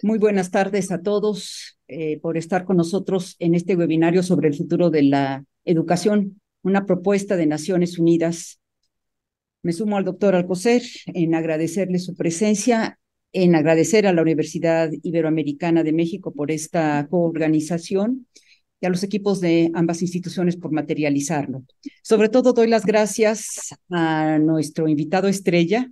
Muy buenas tardes a todos por estar con nosotros en este webinario sobre el futuro de la educación, una propuesta de Naciones Unidas. Me sumo al doctor Alcocer en agradecerle su presencia, en agradecer a la Universidad Iberoamericana de México por esta coorganización y a los equipos de ambas instituciones por materializarlo. Sobre todo doy las gracias a nuestro invitado estrella,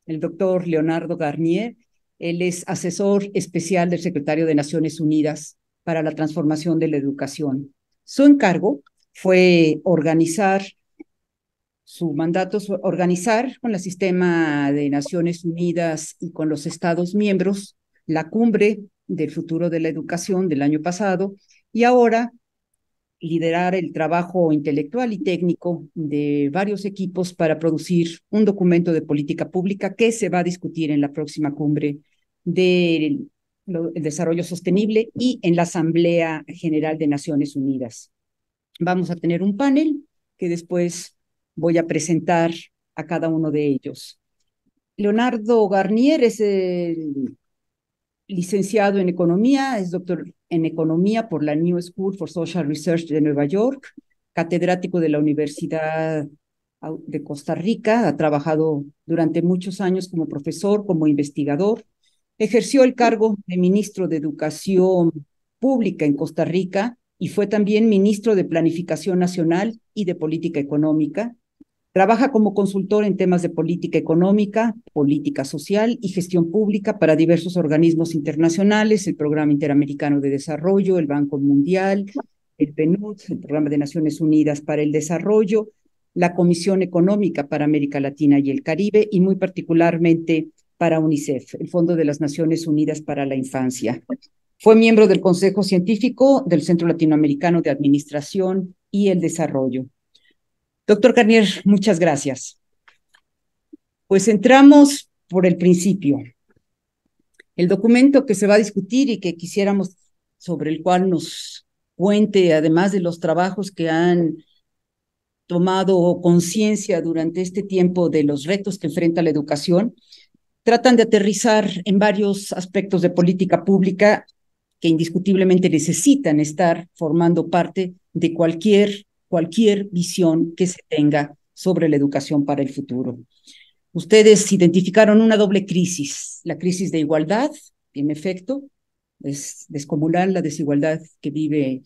el doctor Leonardo Garnier. Él es asesor especial del secretario de Naciones Unidas para la transformación de la educación. Su encargo fue su mandato es organizar con el sistema de Naciones Unidas y con los Estados miembros la cumbre del futuro de la educación del año pasado y ahora liderar el trabajo intelectual y técnico de varios equipos para producir un documento de política pública que se va a discutir en la próxima cumbre del desarrollo sostenible y en la Asamblea General de Naciones Unidas. Vamos a tener un panel que después voy a presentar a cada uno de ellos. Leonardo Garnier es el licenciado en Economía, es doctor en Economía por la New School for Social Research de Nueva York, catedrático de la Universidad de Costa Rica, ha trabajado durante muchos años como profesor, como investigador, ejerció el cargo de ministro de Educación Pública en Costa Rica y fue también ministro de Planificación Nacional y de Política Económica. Trabaja como consultor en temas de política económica, política social y gestión pública para diversos organismos internacionales, el Programa Interamericano de Desarrollo, el Banco Mundial, el PNUD, el Programa de Naciones Unidas para el Desarrollo, la Comisión Económica para América Latina y el Caribe y muy particularmente para UNICEF, el Fondo de las Naciones Unidas para la Infancia. Fue miembro del Consejo Científico del Centro Latinoamericano de Administración y el Desarrollo. Doctor Garnier, muchas gracias. Pues entramos por el principio. El documento que se va a discutir y que quisiéramos, sobre el cual nos cuente, además de los trabajos que han tomado conciencia durante este tiempo de los retos que enfrenta la educación, tratan de aterrizar en varios aspectos de política pública que indiscutiblemente necesitan estar formando parte de cualquier visión que se tenga sobre la educación para el futuro. Ustedes identificaron una doble crisis, la crisis de igualdad, en efecto, es descomunal la desigualdad que vive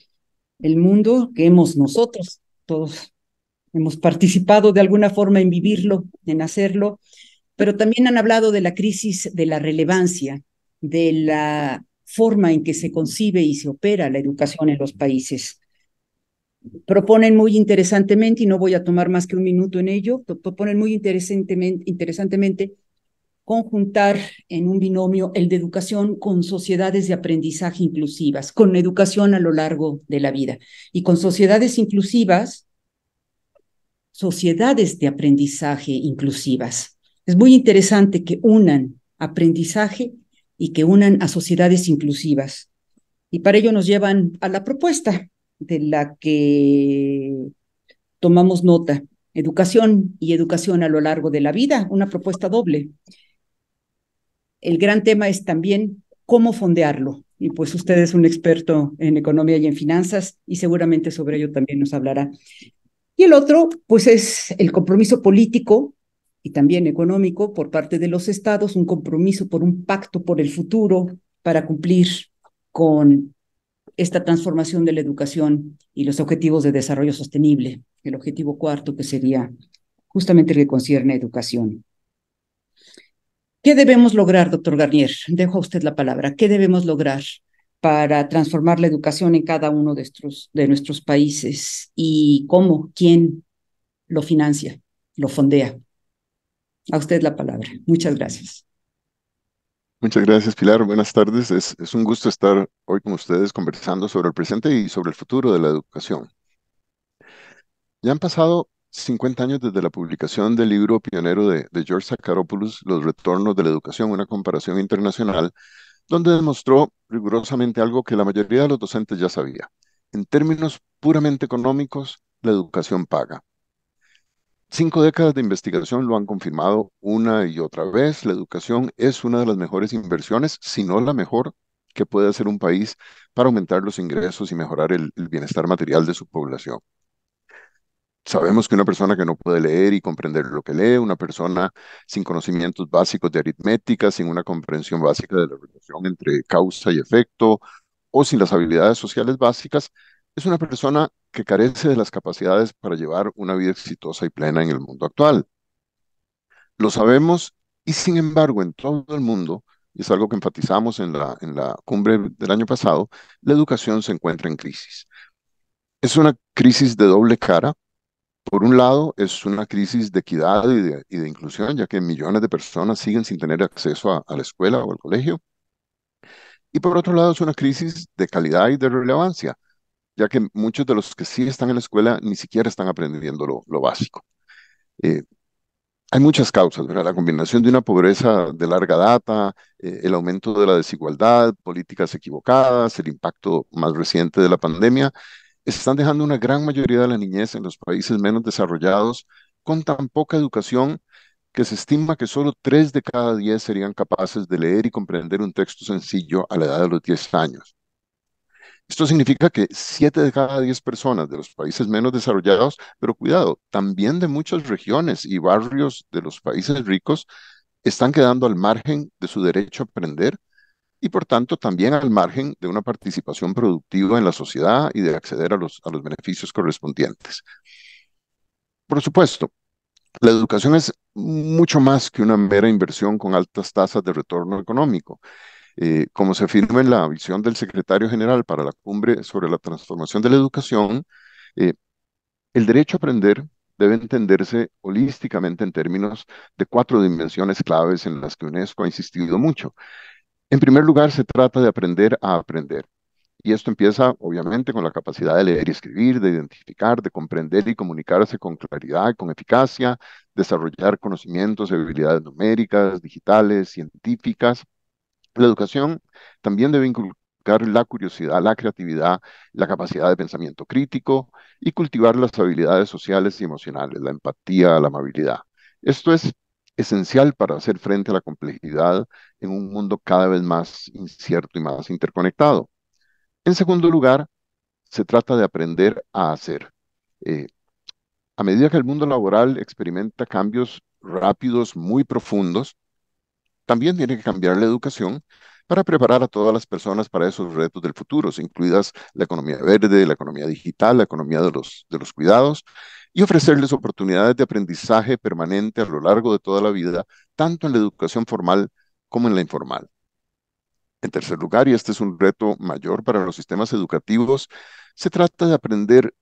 el mundo, que hemos nosotros, todos hemos participado de alguna forma en vivirlo, en hacerlo, pero también han hablado de la crisis de la relevancia, de la forma en que se concibe y se opera la educación en los países. Proponen muy interesantemente, y no voy a tomar más que un minuto en ello, proponen muy interesantemente conjuntar en un binomio el de educación con sociedades de aprendizaje inclusivas, con educación a lo largo de la vida. Y con sociedades inclusivas, sociedades de aprendizaje inclusivas. Es muy interesante que unan aprendizaje y que unan a sociedades inclusivas. Y para ello nos llevan a la propuesta de la que tomamos nota. Educación y educación a lo largo de la vida, una propuesta doble. El gran tema es también cómo fondearlo. Y pues usted es un experto en economía y en finanzas y seguramente sobre ello también nos hablará. Y el otro, pues es el compromiso político y también económico por parte de los estados, un compromiso por un pacto por el futuro para cumplir con esta transformación de la educación y los objetivos de desarrollo sostenible, el objetivo cuarto que sería justamente el que concierne a educación. ¿Qué debemos lograr, doctor Garnier? Dejo a usted la palabra. ¿Qué debemos lograr para transformar la educación en cada uno de nuestros países? ¿Y cómo? ¿Quién lo financia, lo fondea? A usted la palabra. Muchas gracias. Muchas gracias, Pilar. Buenas tardes. Es un gusto estar hoy con ustedes conversando sobre el presente y sobre el futuro de la educación. Ya han pasado 50 años desde la publicación del libro pionero de George Zacharopoulos, Los retornos de la educación, una comparación internacional, donde demostró rigurosamente algo que la mayoría de los docentes ya sabía. En términos puramente económicos, la educación paga. 5 décadas de investigación lo han confirmado una y otra vez. La educación es una de las mejores inversiones, si no la mejor, que puede hacer un país para aumentar los ingresos y mejorar el bienestar material de su población. Sabemos que una persona que no puede leer y comprender lo que lee, una persona sin conocimientos básicos de aritmética, sin una comprensión básica de la relación entre causa y efecto, o sin las habilidades sociales básicas, es una persona que carece de las capacidades para llevar una vida exitosa y plena en el mundo actual. Lo sabemos y sin embargo en todo el mundo, y es algo que enfatizamos en la cumbre del año pasado, la educación se encuentra en crisis. Es una crisis de doble cara. Por un lado, es una crisis de equidad y de inclusión, ya que millones de personas siguen sin tener acceso a la escuela o al colegio. Y por otro lado, es una crisis de calidad y de relevancia, ya que muchos de los que sí están en la escuela ni siquiera están aprendiendo lo básico. Eh, Hay muchas causas, ¿verdad? La combinación de una pobreza de larga data, el aumento de la desigualdad, políticas equivocadas, el impacto más reciente de la pandemia, están dejando una gran mayoría de la niñez en los países menos desarrollados con tan poca educación que se estima que solo 3 de cada 10 serían capaces de leer y comprender un texto sencillo a la edad de los 10 años. Esto significa que 7 de cada 10 personas de los países menos desarrollados, pero cuidado, también de muchas regiones y barrios de los países ricos, están quedando al margen de su derecho a aprender y por tanto también al margen de una participación productiva en la sociedad y de acceder a los beneficios correspondientes. Por supuesto, la educación es mucho más que una mera inversión con altas tasas de retorno económico. Como se afirma en la visión del secretario general para la cumbre sobre la transformación de la educación, eh, el derecho a aprender debe entenderse holísticamente en términos de 4 dimensiones claves en las que UNESCO ha insistido mucho. En primer lugar, se trata de aprender a aprender. Y esto empieza, obviamente, con la capacidad de leer y escribir, de identificar, de comprender y comunicarse con claridad y con eficacia, desarrollar conocimientos y habilidades numéricas, digitales, científicas. La educación también debe inculcar la curiosidad, la creatividad, la capacidad de pensamiento crítico y cultivar las habilidades sociales y emocionales, la empatía, la amabilidad. Esto es esencial para hacer frente a la complejidad en un mundo cada vez más incierto y más interconectado. En segundo lugar, se trata de aprender a hacer. Eh, a medida que el mundo laboral experimenta cambios rápidos, muy profundos, también tiene que cambiar la educación para preparar a todas las personas para esos retos del futuro, incluidas la economía verde, la economía digital, la economía de los cuidados, y ofrecerles oportunidades de aprendizaje permanente a lo largo de toda la vida, tanto en la educación formal como en la informal. En tercer lugar, y este es un reto mayor para los sistemas educativos, se trata de aprender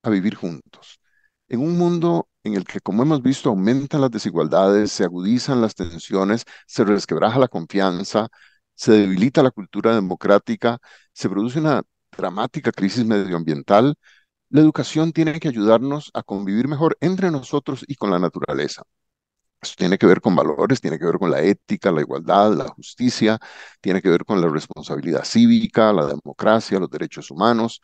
a vivir juntos. En un mundo en el que, como hemos visto, aumentan las desigualdades, se agudizan las tensiones, se resquebraja la confianza, se debilita la cultura democrática, se produce una dramática crisis medioambiental, la educación tiene que ayudarnos a convivir mejor entre nosotros y con la naturaleza. Esto tiene que ver con valores, tiene que ver con la ética, la igualdad, la justicia, tiene que ver con la responsabilidad cívica, la democracia, los derechos humanos,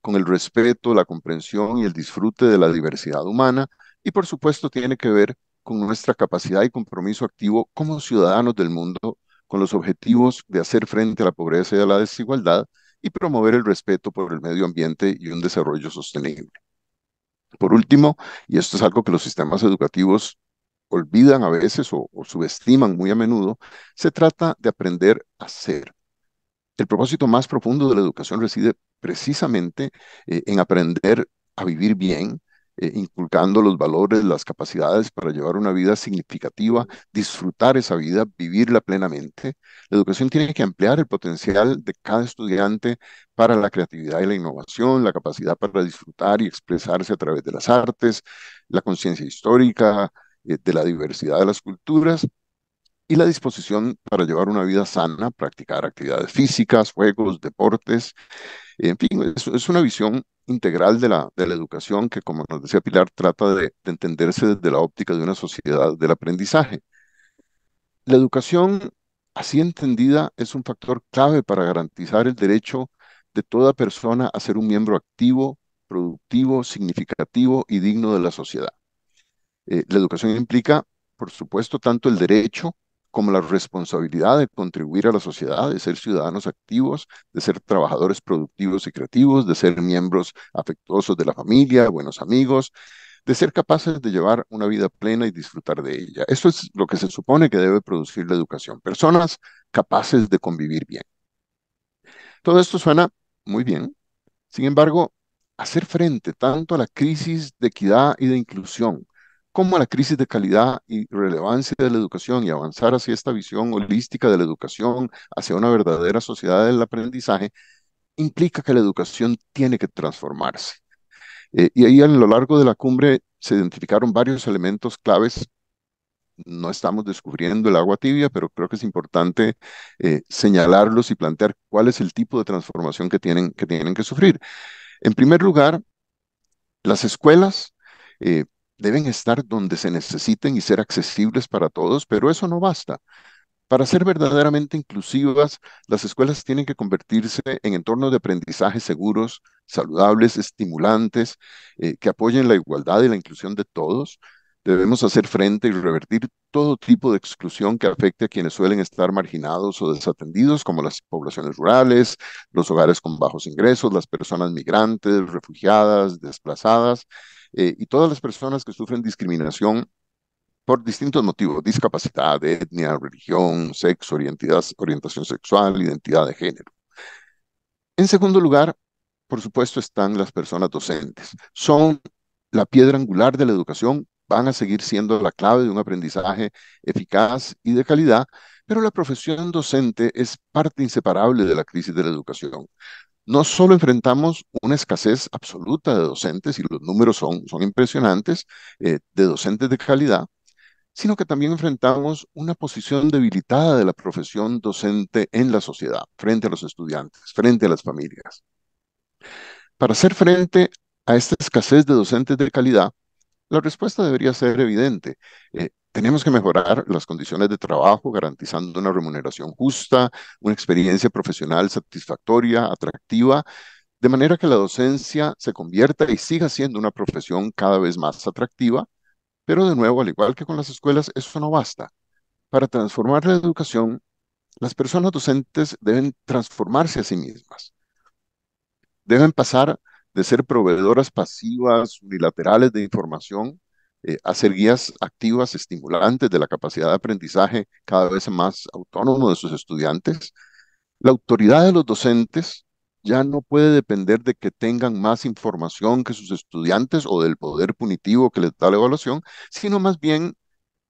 con el respeto, la comprensión y el disfrute de la diversidad humana y por supuesto tiene que ver con nuestra capacidad y compromiso activo como ciudadanos del mundo con los objetivos de hacer frente a la pobreza y a la desigualdad y promover el respeto por el medio ambiente y un desarrollo sostenible. Por último, y esto es algo que los sistemas educativos olvidan a veces o subestiman muy a menudo, se trata de aprender a ser. El propósito más profundo de la educación reside precisamente en aprender a vivir bien, inculcando los valores, las capacidades para llevar una vida significativa, disfrutar esa vida, vivirla plenamente. La educación tiene que ampliar el potencial de cada estudiante para la creatividad y la innovación, la capacidad para disfrutar y expresarse a través de las artes, la conciencia histórica, de la diversidad de las culturas y la disposición para llevar una vida sana, practicar actividades físicas, juegos, deportes, en fin, es una visión integral de la educación que, como nos decía Pilar, trata de entenderse desde la óptica de una sociedad del aprendizaje. La educación, así entendida, es un factor clave para garantizar el derecho de toda persona a ser un miembro activo, productivo, significativo y digno de la sociedad. La educación implica, por supuesto, tanto el derecho como la responsabilidad de contribuir a la sociedad, de ser ciudadanos activos, de ser trabajadores productivos y creativos, de ser miembros afectuosos de la familia, buenos amigos, de ser capaces de llevar una vida plena y disfrutar de ella. Eso es lo que se supone que debe producir la educación. Personas capaces de convivir bien. Todo esto suena muy bien. Sin embargo, hacer frente tanto a la crisis de equidad y de inclusión, como a la crisis de calidad y relevancia de la educación y avanzar hacia esta visión holística de la educación, hacia una verdadera sociedad del aprendizaje, implica que la educación tiene que transformarse. Y ahí a lo largo de la cumbre se identificaron varios elementos claves. No estamos descubriendo el agua tibia, pero creo que es importante señalarlos y plantear cuál es el tipo de transformación que tienen que sufrir. En primer lugar, las escuelas eh, deben estar donde se necesiten y ser accesibles para todos, pero eso no basta. Para ser verdaderamente inclusivas, las escuelas tienen que convertirse en entornos de aprendizaje seguros, saludables, estimulantes, que apoyen la igualdad y la inclusión de todos. Debemos hacer frente y revertir todo tipo de exclusión que afecte a quienes suelen estar marginados o desatendidos, como las poblaciones rurales, los hogares con bajos ingresos, las personas migrantes, refugiadas, desplazadas, y todas las personas que sufren discriminación por distintos motivos: discapacidad, etnia, religión, sexo, orientación sexual, identidad de género. En segundo lugar, por supuesto, están las personas docentes. Son la piedra angular de la educación, van a seguir siendo la clave de un aprendizaje eficaz y de calidad, pero la profesión docente es parte inseparable de la crisis de la educación. No solo enfrentamos una escasez absoluta de docentes, y los números son impresionantes, de docentes de calidad, sino que también enfrentamos una posición debilitada de la profesión docente en la sociedad, frente a los estudiantes, frente a las familias. Para hacer frente a esta escasez de docentes de calidad, la respuesta debería ser evidente. Tenemos que mejorar las condiciones de trabajo, garantizando una remuneración justa, una experiencia profesional satisfactoria, atractiva, de manera que la docencia se convierta y siga siendo una profesión cada vez más atractiva. Pero de nuevo, al igual que con las escuelas, eso no basta. Para transformar la educación, las personas docentes deben transformarse a sí mismas. Deben pasar de ser proveedoras pasivas, unilaterales de información, a ser guías activas, estimulantes de la capacidad de aprendizaje cada vez más autónomo de sus estudiantes. La autoridad de los docentes ya no puede depender de que tengan más información que sus estudiantes o del poder punitivo que les da la evaluación, sino más bien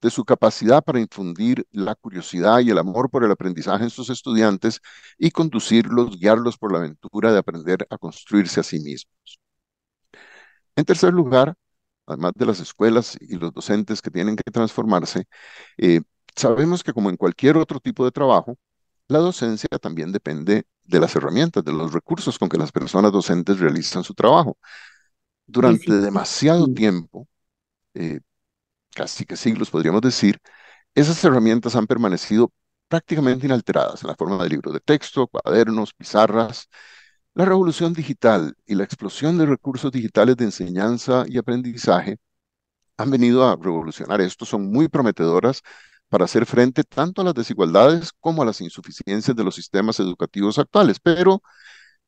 de su capacidad para infundir la curiosidad y el amor por el aprendizaje en sus estudiantes y conducirlos, guiarlos por la aventura de aprender a construirse a sí mismos. En tercer lugar, además de las escuelas y los docentes que tienen que transformarse, eh, sabemos que como en cualquier otro tipo de trabajo, la docencia también depende de las herramientas, de los recursos con que las personas docentes realizan su trabajo. Durante Definitivamente. demasiado tiempo, eh, casi que siglos podríamos decir, esas herramientas han permanecido prácticamente inalteradas en la forma de libros de texto, cuadernos, pizarras. La revolución digital y la explosión de recursos digitales de enseñanza y aprendizaje han venido a revolucionar esto, son muy prometedoras para hacer frente tanto a las desigualdades como a las insuficiencias de los sistemas educativos actuales, pero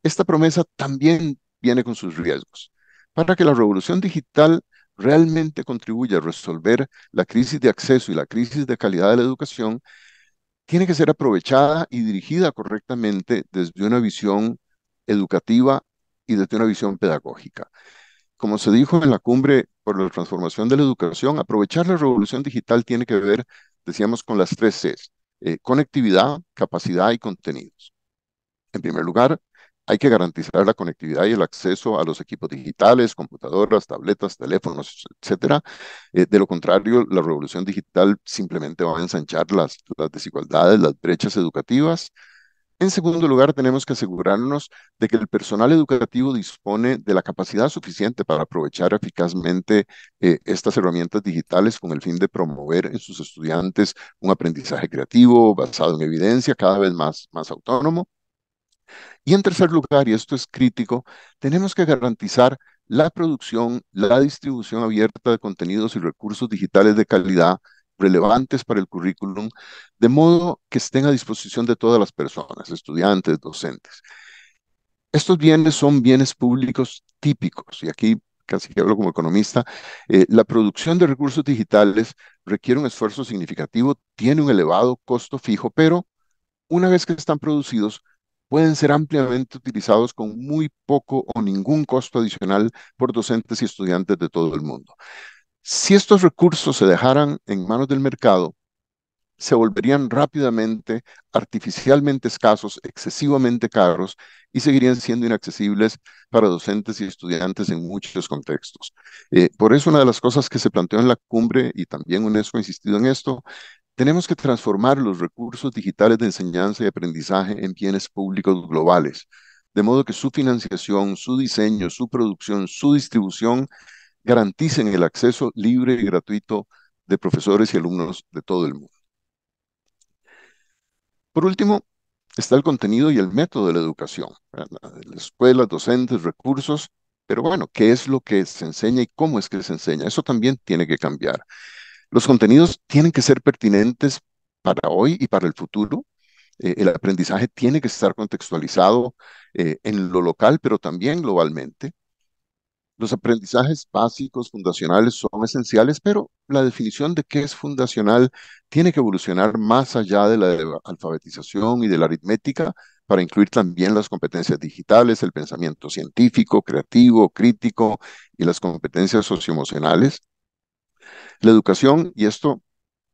esta promesa también viene con sus riesgos. Para que la revolución digital realmente contribuya a resolver la crisis de acceso y la crisis de calidad de la educación, tiene que ser aprovechada y dirigida correctamente desde una visión educativa y desde una visión pedagógica. Como se dijo en la cumbre por la transformación de la educación, aprovechar la revolución digital tiene que ver, decíamos, con las tres Cs: conectividad, capacidad y contenidos. En primer lugar, hay que garantizar la conectividad y el acceso a los equipos digitales, computadoras, tabletas, teléfonos, etcétera. De lo contrario, la revolución digital simplemente va a ensanchar las desigualdades, las brechas educativas. En segundo lugar, tenemos que asegurarnos de que el personal educativo dispone de la capacidad suficiente para aprovechar eficazmente estas herramientas digitales con el fin de promover en sus estudiantes un aprendizaje creativo, basado en evidencia, cada vez más autónomo. Y en tercer lugar, y esto es crítico, tenemos que garantizar la producción, la distribución abierta de contenidos y recursos digitales de calidad relevantes para el currículum, de modo que estén a disposición de todas las personas, estudiantes, docentes. Estos bienes son bienes públicos típicos, y aquí casi que hablo como economista. La producción de recursos digitales requiere un esfuerzo significativo, tiene un elevado costo fijo, pero una vez que están producidos, pueden ser ampliamente utilizados con muy poco o ningún costo adicional por docentes y estudiantes de todo el mundo. Si estos recursos se dejaran en manos del mercado, se volverían rápidamente, artificialmente escasos, excesivamente caros y seguirían siendo inaccesibles para docentes y estudiantes en muchos contextos. Por eso una de las cosas que se planteó en la cumbre, y también UNESCO ha insistido en esto, tenemos que transformar los recursos digitales de enseñanza y aprendizaje en bienes públicos globales, de modo que su financiación, su diseño, su producción, su distribución garanticen el acceso libre y gratuito de profesores y alumnos de todo el mundo. Por último, está el contenido y el método de la educación, ¿verdad? Las escuelas, docentes, recursos, pero bueno, ¿qué es lo que se enseña y cómo es que se enseña? Eso también tiene que cambiar. Los contenidos tienen que ser pertinentes para hoy y para el futuro. El aprendizaje tiene que estar contextualizado en lo local, pero también globalmente. Los aprendizajes básicos, fundacionales, son esenciales, pero la definición de qué es fundacional tiene que evolucionar más allá de la alfabetización y de la aritmética para incluir también las competencias digitales, el pensamiento científico, creativo, crítico y las competencias socioemocionales. La educación, y esto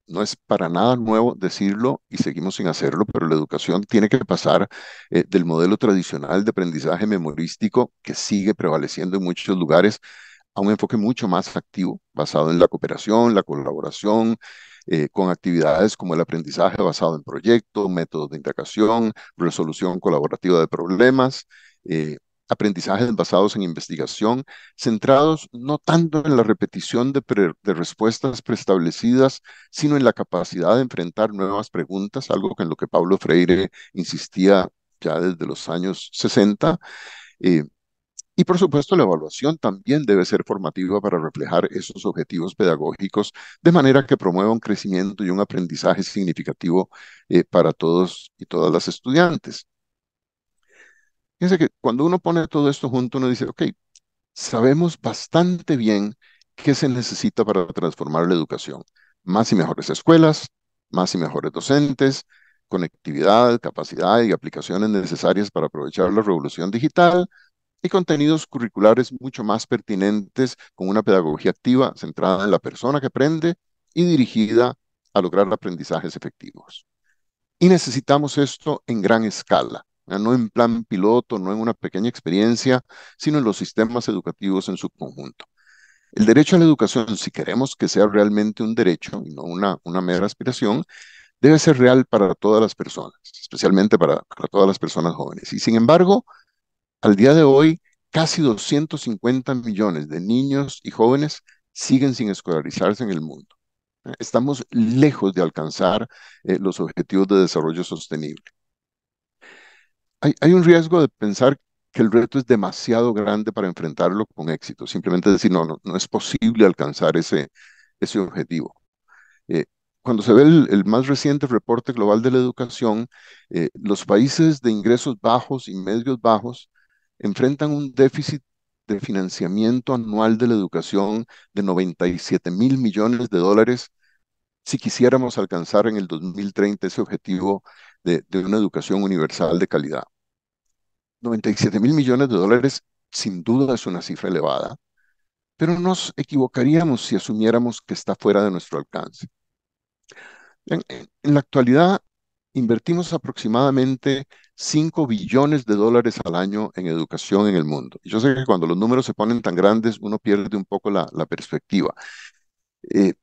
no es para nada nuevo decirlo y seguimos sin hacerlo, pero la educación tiene que pasar del modelo tradicional de aprendizaje memorístico que sigue prevaleciendo en muchos lugares a un enfoque mucho más activo, basado en la cooperación, la colaboración, con actividades como el aprendizaje basado en proyectos, métodos de indagación, resolución colaborativa de problemas, eh, aprendizajes basados en investigación, centrados no tanto en la repetición de respuestas preestablecidas, sino en la capacidad de enfrentar nuevas preguntas, algo en lo que Paulo Freire insistía ya desde los años 60. eh, y por supuesto, la evaluación también debe ser formativa para reflejar esos objetivos pedagógicos de manera que promueva un crecimiento y un aprendizaje significativo para todos y todas las estudiantes. Fíjense que cuando uno pone todo esto junto, uno dice, ok, sabemos bastante bien qué se necesita para transformar la educación. Más y mejores escuelas, más y mejores docentes, conectividad, capacidad y aplicaciones necesarias para aprovechar la revolución digital y contenidos curriculares mucho más pertinentes con una pedagogía activa centrada en la persona que aprende y dirigida a lograr aprendizajes efectivos. Y necesitamos esto en gran escala, no en plan piloto, no en una pequeña experiencia, sino en los sistemas educativos en su conjunto. El derecho a la educación, si queremos que sea realmente un derecho y no una mera aspiración, debe ser real para todas las personas, especialmente para todas las personas jóvenes. Y sin embargo, al día de hoy, casi 250 millones de niños y jóvenes siguen sin escolarizarse en el mundo. Estamos lejos de alcanzar los objetivos de desarrollo sostenible. Hay un riesgo de pensar que el reto es demasiado grande para enfrentarlo con éxito. Simplemente decir, no es posible alcanzar ese objetivo. Eh, Cuando se ve el más reciente reporte global de la educación, los países de ingresos bajos y medios bajos enfrentan un déficit de financiamiento anual de la educación de 97.000 millones de dólares si quisiéramos alcanzar en el 2030 ese objetivo de una educación universal de calidad. 97.000 millones de dólares sin duda es una cifra elevada, pero nos equivocaríamos si asumiéramos que está fuera de nuestro alcance. En la actualidad, invertimos aproximadamente 5 billones de dólares al año en educación en el mundo. Y yo sé que cuando los números se ponen tan grandes, uno pierde un poco la perspectiva. Eh,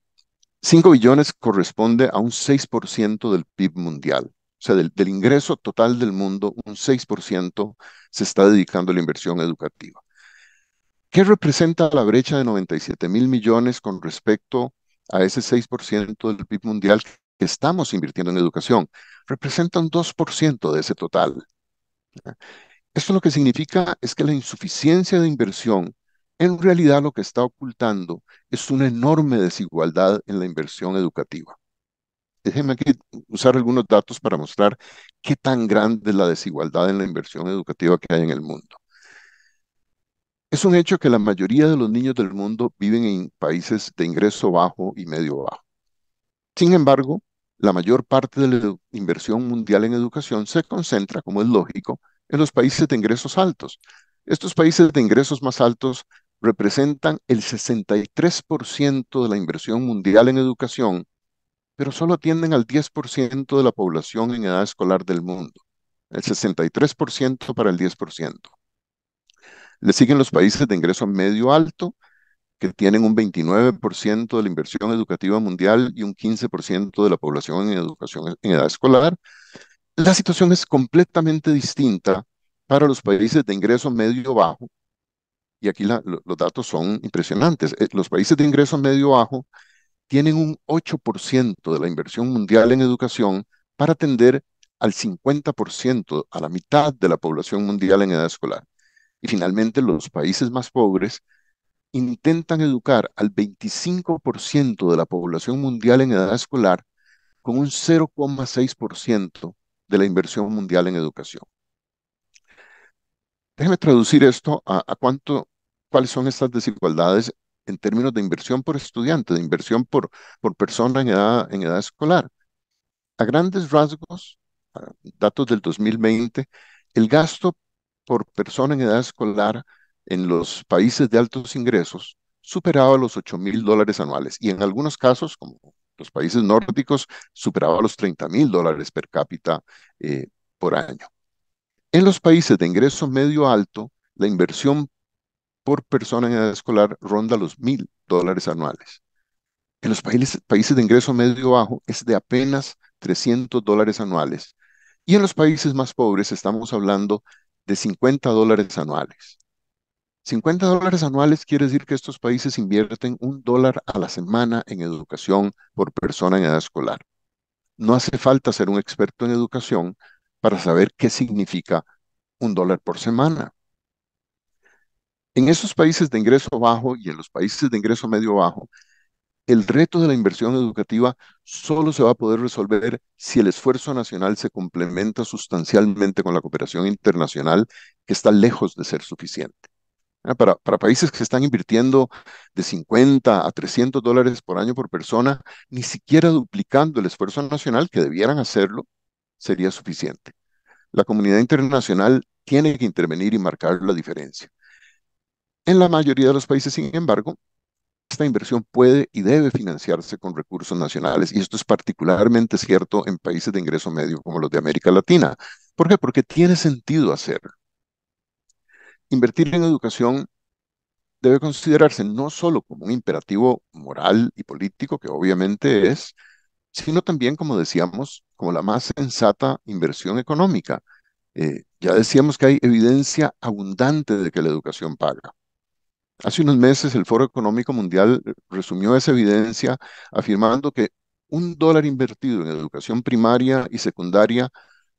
5 billones corresponde a un 6% del PIB mundial. O sea, del ingreso total del mundo, un 6% se está dedicando a la inversión educativa. ¿Qué representa la brecha de 97.000 millones con respecto a ese 6% del PIB mundial que estamos invirtiendo en educación? Representa un 2% de ese total. Esto lo que significa es que la insuficiencia de inversión en realidad lo que está ocultando es una enorme desigualdad en la inversión educativa. Déjenme aquí usar algunos datos para mostrar qué tan grande es la desigualdad en la inversión educativa que hay en el mundo. Es un hecho que la mayoría de los niños del mundo viven en países de ingreso bajo y medio bajo. Sin embargo, la mayor parte de la inversión mundial en educación se concentra, como es lógico, en los países de ingresos altos. Estos países de ingresos más altos representan el 63% de la inversión mundial en educación, pero solo atienden al 10% de la población en edad escolar del mundo. El 63% para el 10%. Le siguen los países de ingreso medio alto, que tienen un 29% de la inversión educativa mundial y un 15% de la población en educación en edad escolar. La situación es completamente distinta para los países de ingreso medio bajo, y aquí los datos son impresionantes. Los países de ingreso medio bajo tienen un 8% de la inversión mundial en educación para atender al 50%, a la mitad de la población mundial en edad escolar. Y finalmente, los países más pobres intentan educar al 25% de la población mundial en edad escolar con un 0,6% de la inversión mundial en educación. Déjeme traducir esto a cuáles son estas desigualdades en términos de inversión por estudiante, de inversión por persona en edad escolar. A grandes rasgos, datos del 2020, el gasto por persona en edad escolar en los países de altos ingresos superaba los $8,000 anuales y en algunos casos, como los países nórdicos, superaba los $30,000 per cápita por año. En los países de ingreso medio alto, la inversión por persona en edad escolar ronda los $1,000 anuales. En los países de ingreso medio bajo es de apenas $300 anuales. Y en los países más pobres estamos hablando de $50 anuales. $50 anuales quiere decir que estos países invierten $1 a la semana en educación por persona en edad escolar. No hace falta ser un experto en educación para saber qué significa $1 por semana. En esos países de ingreso bajo y en los países de ingreso medio bajo, el reto de la inversión educativa solo se va a poder resolver si el esfuerzo nacional se complementa sustancialmente con la cooperación internacional, que está lejos de ser suficiente. Para países que están invirtiendo de 50 a $300 por año por persona, ni siquiera duplicando el esfuerzo nacional, que debieran hacerlo, sería suficiente. La comunidad internacional tiene que intervenir y marcar la diferencia. En la mayoría de los países, sin embargo, esta inversión puede y debe financiarse con recursos nacionales, y esto es particularmente cierto en países de ingreso medio como los de América Latina. ¿Por qué? Porque tiene sentido hacerlo. Invertir en educación debe considerarse no solo como un imperativo moral y político, que obviamente es, sino también, como decíamos, como la más sensata inversión económica. Ya decíamos que hay evidencia abundante de que la educación paga. Hace unos meses el Foro Económico Mundial resumió esa evidencia afirmando que $1 invertido en educación primaria y secundaria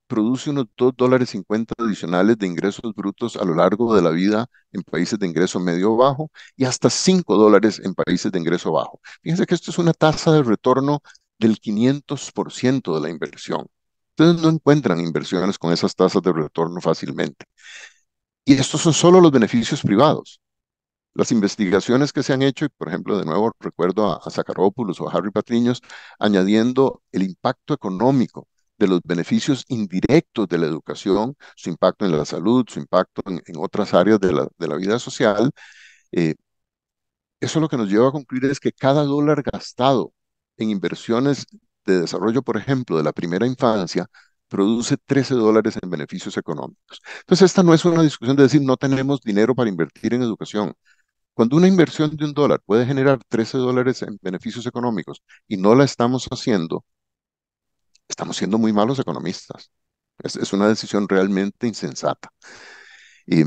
produce unos $2,50 adicionales de ingresos brutos a lo largo de la vida en países de ingreso medio bajo y hasta $5 en países de ingreso bajo. Fíjense que esto es una tasa de retorno del 500% de la inversión. Ustedes no encuentran inversiones con esas tasas de retorno fácilmente. Y estos son solo los beneficios privados. Las investigaciones que se han hecho, y por ejemplo, de nuevo recuerdo a Zacaropoulos o a Harry Patriños, añadiendo el impacto económico de los beneficios indirectos de la educación, su impacto en la salud, su impacto en otras áreas de la vida social, eh, eso lo que nos lleva a concluir es que cada dólar gastado en inversiones de desarrollo, por ejemplo, de la primera infancia, produce $13 en beneficios económicos. Entonces, esta no es una discusión de decir no tenemos dinero para invertir en educación. Cuando una inversión de $1 puede generar $13 en beneficios económicos y no la estamos haciendo, estamos siendo muy malos economistas. Es una decisión realmente insensata. Y,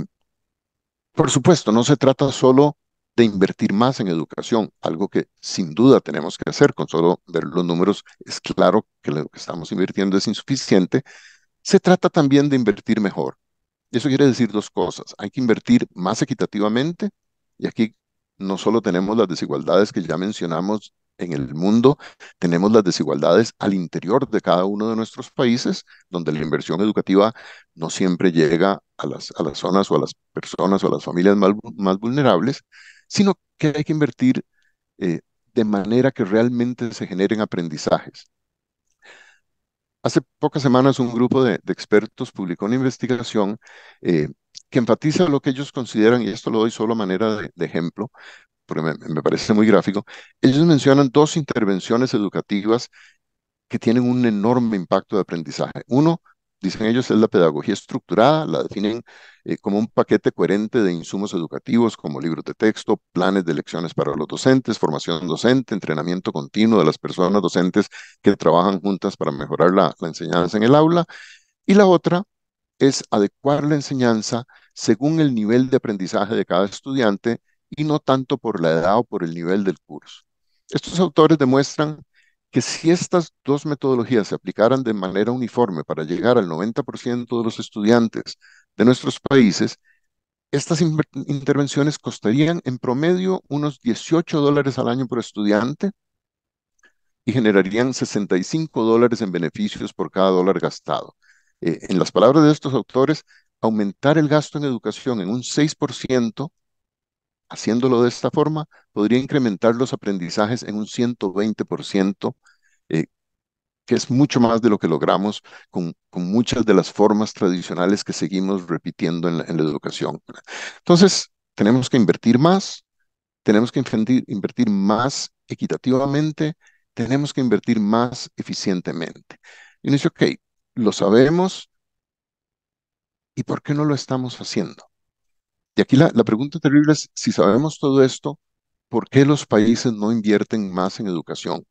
por supuesto, no se trata solo de invertir más en educación, algo que sin duda tenemos que hacer. Con solo ver los números es claro que lo que estamos invirtiendo es insuficiente. Se trata también de invertir mejor. Y eso quiere decir dos cosas. Hay que invertir más equitativamente Y aquí no solo tenemos las desigualdades que ya mencionamos en el mundo, tenemos las desigualdades al interior de cada uno de nuestros países, donde la inversión educativa no siempre llega a las zonas o a las personas o a las familias más vulnerables, sino que hay que invertir eh, de manera que realmente se generen aprendizajes. Hace pocas semanas un grupo de expertos publicó una investigación eh, que enfatiza lo que ellos consideran, y esto lo doy solo a manera de ejemplo, porque me parece muy gráfico. Ellos mencionan dos intervenciones educativas que tienen un enorme impacto de aprendizaje. Uno, dicen ellos, es la pedagogía estructurada, la definen como un paquete coherente de insumos educativos como libros de texto, planes de lecciones para los docentes, formación docente, entrenamiento continuo de las personas docentes que trabajan juntas para mejorar la enseñanza en el aula. Y la otra es adecuar la enseñanza según el nivel de aprendizaje de cada estudiante y no tanto por la edad o por el nivel del curso. Estos autores demuestran que si estas dos metodologías se aplicaran de manera uniforme para llegar al 90% de los estudiantes de nuestros países, estas intervenciones costarían en promedio unos $18 al año por estudiante y generarían $65 en beneficios por cada dólar gastado. En las palabras de estos autores, aumentar el gasto en educación en un 6%, haciéndolo de esta forma, podría incrementar los aprendizajes en un 120%, eh, que es mucho más de lo que logramos con muchas de las formas tradicionales que seguimos repitiendo en la educación. Entonces, tenemos que invertir más, tenemos que invertir más equitativamente, tenemos que invertir más eficientemente. Y uno dice, ok, lo sabemos, ¿y por qué no lo estamos haciendo? Y aquí la pregunta terrible es, si sabemos todo esto, ¿por qué los países no invierten más en educación?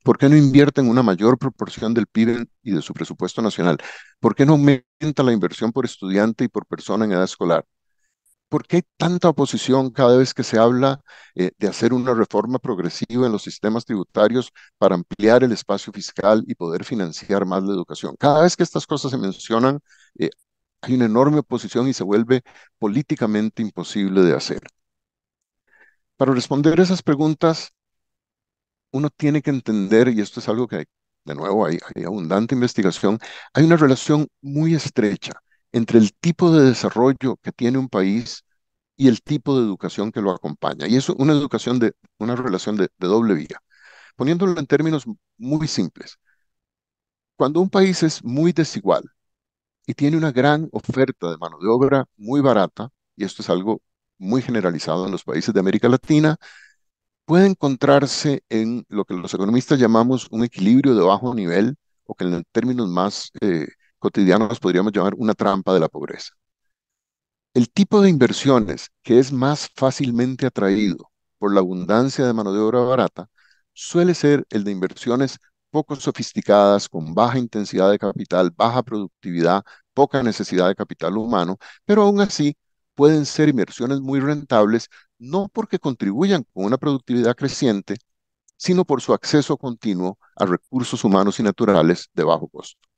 ¿Por qué no invierten una mayor proporción del PIB y de su presupuesto nacional? ¿Por qué no aumenta la inversión por estudiante y por persona en edad escolar? ¿Por qué hay tanta oposición cada vez que se habla de hacer una reforma progresiva en los sistemas tributarios para ampliar el espacio fiscal y poder financiar más la educación? Cada vez que estas cosas se mencionan, eh, hay una enorme oposición y se vuelve políticamente imposible de hacer. Para responder esas preguntas, uno tiene que entender, y esto es algo que, de nuevo, hay abundante investigación, hay una relación muy estrecha entre el tipo de desarrollo que tiene un país y el tipo de educación que lo acompaña. Y es una relación de doble vía. Poniéndolo en términos muy simples, cuando un país es muy desigual y tiene una gran oferta de mano de obra muy barata, y esto es algo muy generalizado en los países de América Latina, puede encontrarse en lo que los economistas llamamos un equilibrio de bajo nivel, o que en términos más cotidianos podríamos llamar una trampa de la pobreza. El tipo de inversiones que es más fácilmente atraído por la abundancia de mano de obra barata suele ser el de inversiones poco sofisticadas, con baja intensidad de capital, baja productividad, poca necesidad de capital humano, pero aún así pueden ser inversiones muy rentables, no porque contribuyan con una productividad creciente, sino por su acceso continuo a recursos humanos y naturales de bajo costo.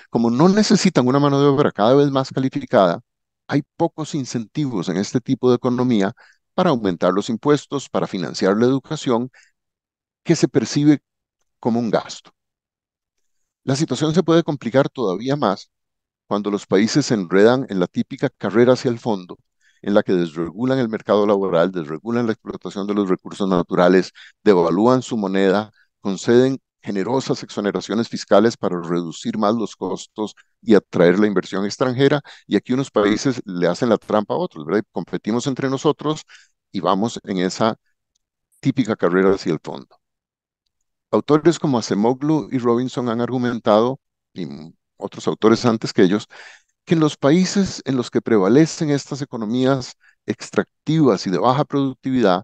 Como no necesitan una mano de obra cada vez más calificada, hay pocos incentivos en este tipo de economía para aumentar los impuestos, para financiar la educación, que se percibe como un gasto. La situación se puede complicar todavía más cuando los países se enredan en la típica carrera hacia el fondo, en la que desregulan el mercado laboral, desregulan la explotación de los recursos naturales, devalúan su moneda, conceden generosas exoneraciones fiscales para reducir más los costos y atraer la inversión extranjera, y aquí unos países le hacen la trampa a otros, ¿verdad? Competimos entre nosotros y vamos en esa típica carrera hacia el fondo. Autores como Acemoglu y Robinson han argumentado, y otros autores antes que ellos, que en los países en los que prevalecen estas economías extractivas y de baja productividad,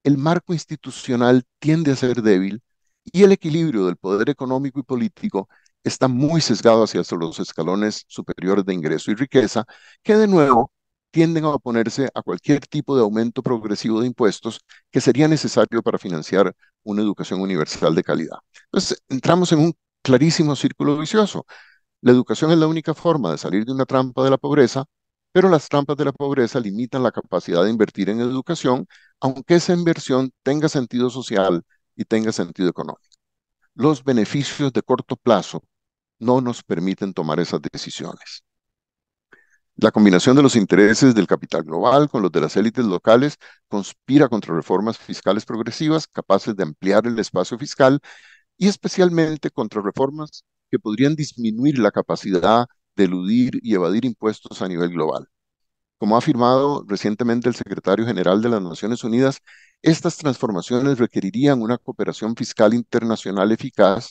el marco institucional tiende a ser débil y el equilibrio del poder económico y político está muy sesgado hacia los escalones superiores de ingreso y riqueza, que de nuevo tienden a oponerse a cualquier tipo de aumento progresivo de impuestos que sería necesario para financiar una educación universal de calidad. Entonces, entramos en un clarísimo círculo vicioso. La educación es la única forma de salir de una trampa de la pobreza, pero las trampas de la pobreza limitan la capacidad de invertir en educación, aunque esa inversión tenga sentido social y tenga sentido económico. Los beneficios de corto plazo no nos permiten tomar esas decisiones. La combinación de los intereses del capital global con los de las élites locales conspira contra reformas fiscales progresivas capaces de ampliar el espacio fiscal y especialmente contra reformas que podrían disminuir la capacidad de eludir y evadir impuestos a nivel global. Como ha afirmado recientemente el secretario general de las Naciones Unidas, estas transformaciones requerirían una cooperación fiscal internacional eficaz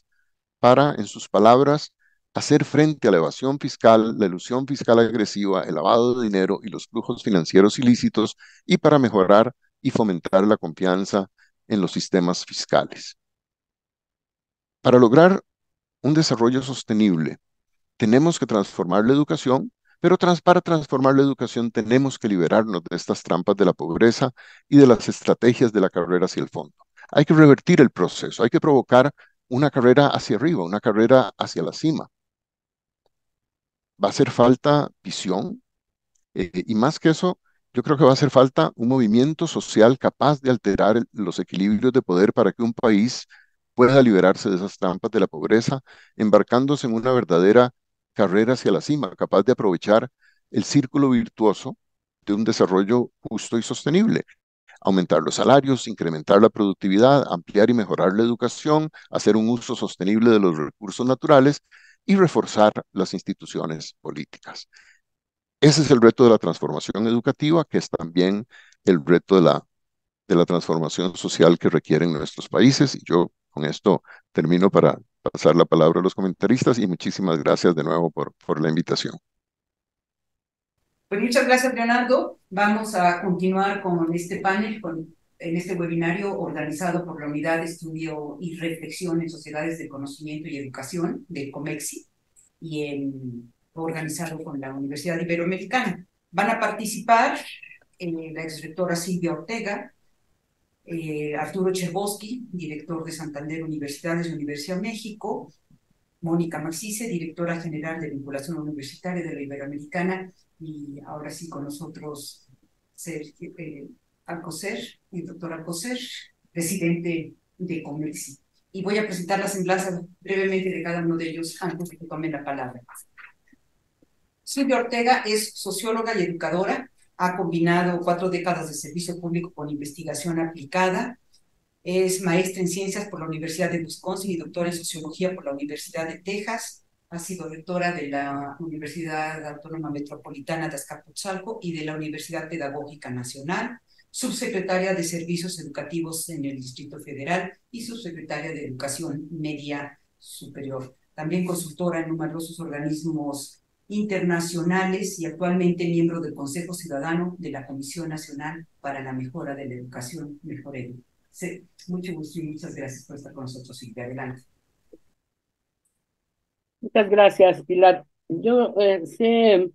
para, en sus palabras, hacer frente a la evasión fiscal, la elusión fiscal agresiva, el lavado de dinero y los flujos financieros ilícitos, y para mejorar y fomentar la confianza en los sistemas fiscales. Para lograr un desarrollo sostenible, tenemos que transformar la educación, pero para transformar la educación tenemos que liberarnos de estas trampas de la pobreza y de las estrategias de la carrera hacia el fondo. Hay que revertir el proceso, hay que provocar una carrera hacia arriba, una carrera hacia la cima. Va a hacer falta visión y más que eso, yo creo que va a hacer falta un movimiento social capaz de alterar los equilibrios de poder para que un país pueda liberarse de esas trampas de la pobreza, embarcándose en una verdadera carrera hacia la cima, capaz de aprovechar el círculo virtuoso de un desarrollo justo y sostenible. Aumentar los salarios, incrementar la productividad, ampliar y mejorar la educación, hacer un uso sostenible de los recursos naturales y reforzar las instituciones políticas. Ese es el reto de la transformación educativa, que es también el reto de la transformación social que requieren nuestros países. Y yo con esto termino para pasar la palabra a los comentaristas y muchísimas gracias de nuevo por la invitación. Pues muchas gracias, Leonardo. Vamos a continuar con este panel, en este webinario organizado por la Unidad de Estudio y Reflexión en Sociedades de Conocimiento y Educación de COMEXI y organizado con la Universidad Iberoamericana. Van a participar la exrectora Silvia Ortega, Arturo Cherboski, director de Santander Universidades y Universidad de México, Mónica Maxice, directora general de vinculación universitaria de la Iberoamericana, y ahora sí con nosotros Alcocer, el doctor Alcocer, presidente de COMEXI. Y voy a presentar la semblanza brevemente de cada uno de ellos antes de que tomen la palabra. Silvia Ortega es socióloga y educadora, ha combinado 4 décadas de servicio público con investigación aplicada, es maestra en ciencias por la Universidad de Wisconsin y doctora en sociología por la Universidad de Texas. Ha sido rectora de la Universidad Autónoma Metropolitana de Azcapotzalco y de la Universidad Pedagógica Nacional, subsecretaria de Servicios Educativos en el Distrito Federal y subsecretaria de Educación Media Superior. También consultora en numerosos organismos internacionales y actualmente miembro del Consejo Ciudadano de la Comisión Nacional para la Mejora de la Educación Mejor Edu. Sí, mucho gusto y muchas gracias por estar con nosotros, Silvia. Adelante. Muchas gracias, Pilar. Yo sé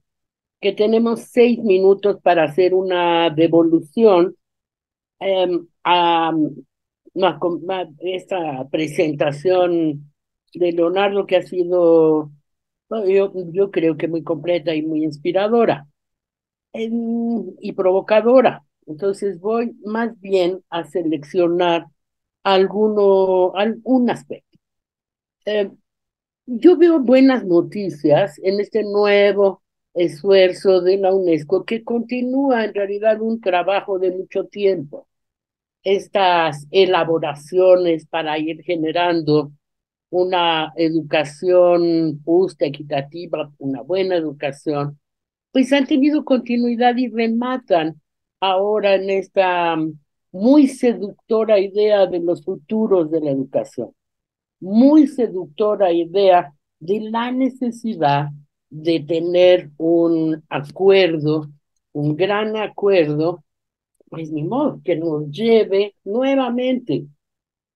que tenemos 6 minutos para hacer una devolución a esta presentación de Leonardo, que ha sido, bueno, yo creo que muy completa y muy inspiradora y provocadora. Entonces voy más bien a seleccionar algún aspecto. Yo veo buenas noticias en este nuevo esfuerzo de la UNESCO, que continúa en realidad un trabajo de mucho tiempo. Estas elaboraciones para ir generando una educación justa, equitativa, una buena educación, pues han tenido continuidad y rematan ahora en esta muy seductora idea de los futuros de la educación, muy seductora idea de la necesidad de tener un acuerdo, un gran acuerdo, pues ni modo, que nos lleve nuevamente.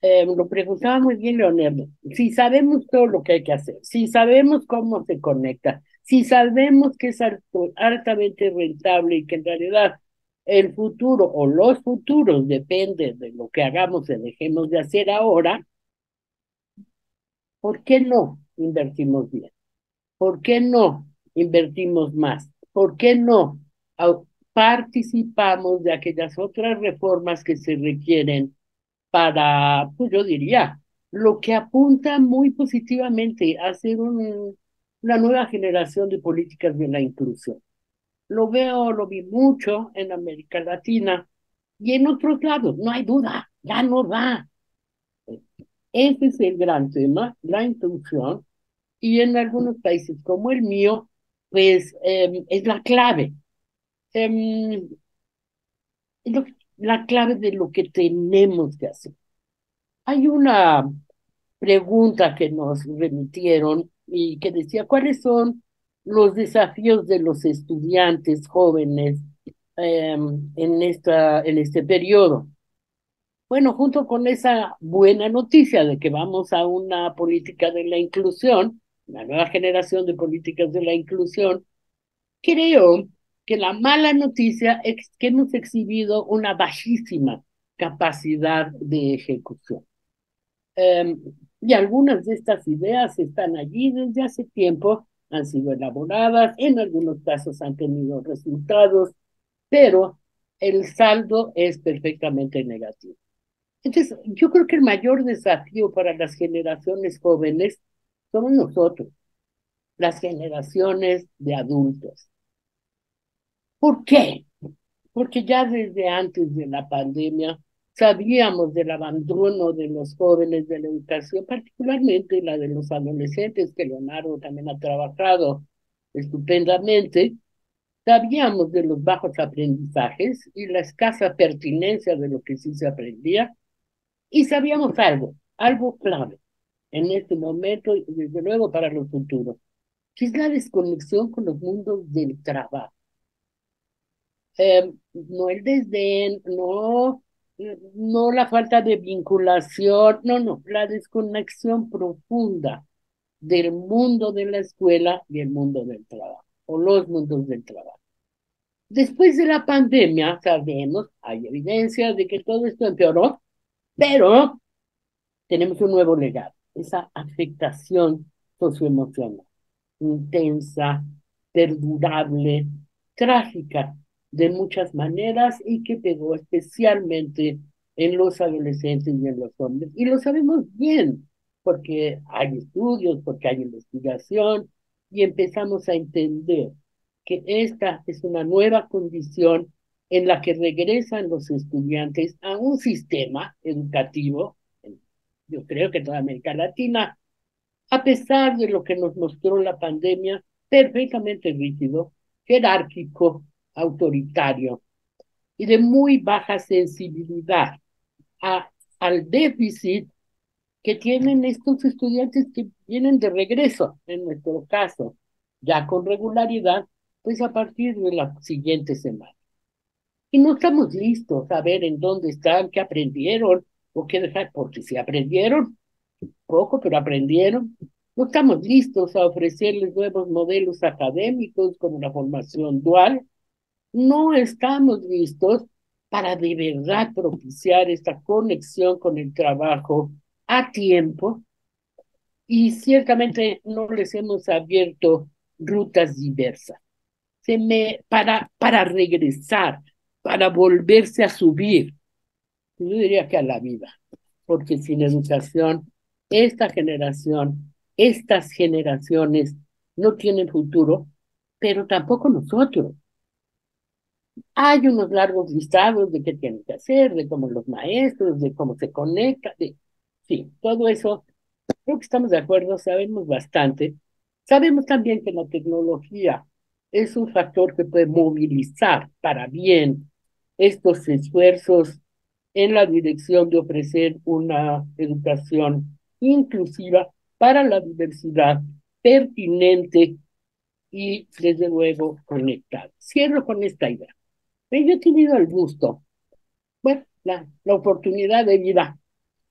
Lo preguntaba muy bien Leonardo, si sabemos todo lo que hay que hacer, si sabemos cómo se conecta, si sabemos que es altamente rentable y que en realidad el futuro o los futuros dependen de lo que hagamos y dejemos de hacer ahora, ¿por qué no invertimos bien? ¿Por qué no invertimos más? ¿por qué no participamos de aquellas otras reformas que se requieren para, pues yo diría, lo que apunta muy positivamente a ser una nueva generación de políticas de la inclusión? Lo veo, lo vi mucho en América Latina y en otros lados, no hay duda, ya no va. Ese es el gran tema, la inclusión, y en algunos países como el mío, pues es la clave. Em, es la clave de lo que tenemos que hacer. Hay una pregunta que nos remitieron y que decía, ¿cuáles son los desafíos de los estudiantes jóvenes en este periodo? Bueno, junto con esa buena noticia de que vamos a una política de la inclusión, una nueva generación de políticas de la inclusión, creo que la mala noticia es que hemos exhibido una bajísima capacidad de ejecución. Um, y algunas de estas ideas están allí desde hace tiempo, han sido elaboradas, en algunos casos han tenido resultados, pero el saldo es perfectamente negativo. Entonces, yo creo que el mayor desafío para las generaciones jóvenes somos nosotros, las generaciones de adultos. ¿Por qué? Porque ya desde antes de la pandemia sabíamos del abandono de los jóvenes de la educación, particularmente la de los adolescentes, que Leonardo también ha trabajado estupendamente. Sabíamos de los bajos aprendizajes y la escasa pertinencia de lo que sí se aprendía, y sabíamos algo clave en este momento y desde luego para los futuros, que es la desconexión con los mundos del trabajo. No el desdén, no la falta de vinculación, no, la desconexión profunda del mundo de la escuela y el mundo del trabajo, o los mundos del trabajo. Después de la pandemia, sabemos, hay evidencia de que todo esto empeoró, pero tenemos un nuevo legado, esa afectación socioemocional, intensa, perdurable, trágica de muchas maneras y que pegó especialmente en los adolescentes y en los hombres. Y lo sabemos bien, porque hay estudios, porque hay investigación, y empezamos a entender que esta es una nueva condición en la que regresan los estudiantes a un sistema educativo, yo creo que en toda América Latina, a pesar de lo que nos mostró la pandemia, perfectamente rígido, jerárquico, autoritario y de muy baja sensibilidad a, al déficit que tienen estos estudiantes que vienen de regreso, en nuestro caso, ya con regularidad, pues a partir de la siguiente semana. Y no estamos listos a ver en dónde están, qué aprendieron o qué dejar, porque si aprendieron, poco, pero aprendieron. No estamos listos a ofrecerles nuevos modelos académicos como la formación dual. No estamos listos para de verdad propiciar esta conexión con el trabajo a tiempo, y ciertamente no les hemos abierto rutas diversas. Para regresar, para volverse a subir, yo diría que a la vida, porque sin educación, estas generaciones no tienen futuro, pero tampoco nosotros. Hay unos largos listados de qué tienen que hacer, de cómo los maestros, de cómo se conecta, sí, todo eso, creo que estamos de acuerdo, sabemos bastante. Sabemos también que la tecnología es un factor que puede movilizar para bien estos esfuerzos en la dirección de ofrecer una educación inclusiva para la diversidad, pertinente y, desde luego, conectada. Cierro con esta idea. Yo he tenido el gusto, bueno, la oportunidad de vida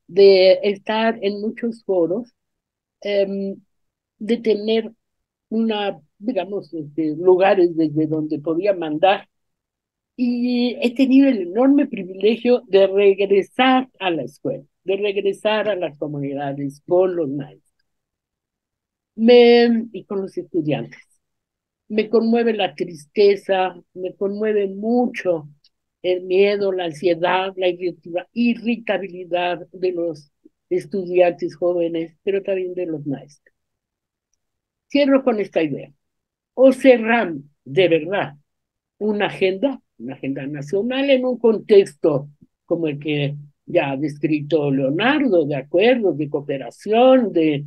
de estar en muchos foros, eh, de tener digamos, lugares desde donde podía mandar, y he tenido el enorme privilegio de regresar a la escuela, de regresar a las comunidades con los maestros y con los estudiantes. Me conmueve la tristeza, me conmueve mucho el miedo, la ansiedad, la irritabilidad de los estudiantes jóvenes, pero también de los maestros. Cierro con esta idea. O cerramos de verdad una agenda nacional en un contexto como el que ya ha descrito Leonardo, de acuerdos, de cooperación, de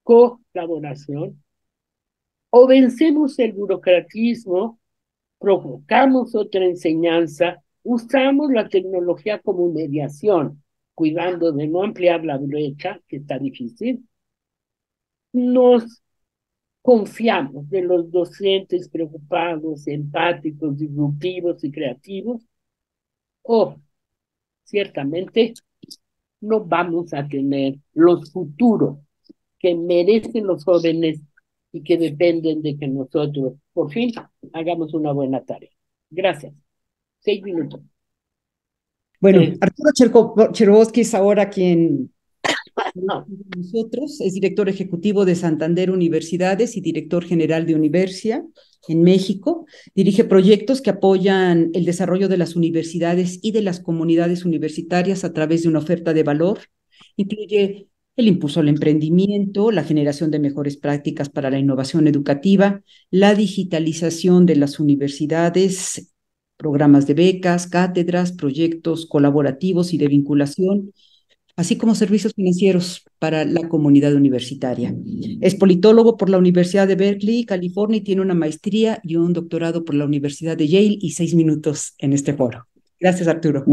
colaboración, o vencemos el burocratismo, provocamos otra enseñanza, usamos la tecnología como mediación, cuidando de no ampliar la brecha, que está difícil, nos confiamos de los docentes preocupados, empáticos, disruptivos y creativos, o ciertamente no vamos a tener los futuros que merecen los jóvenes y que dependen de que nosotros, por fin, hagamos una buena tarea. Gracias. 6 minutos. Bueno, Arturo Cherkovsky es ahora quien No. nosotros, es director ejecutivo de Santander Universidades y director general de Universia en México. Dirige proyectos que apoyan el desarrollo de las universidades y de las comunidades universitarias a través de una oferta de valor. Incluye el impulso al emprendimiento, la generación de mejores prácticas para la innovación educativa, la digitalización de las universidades, programas de becas, cátedras, proyectos colaborativos y de vinculación, así como servicios financieros para la comunidad universitaria. Es politólogo por la Universidad de Berkeley, California, y tiene una maestría y un doctorado por la Universidad de Yale y 6 minutos en este foro. Gracias, Arturo.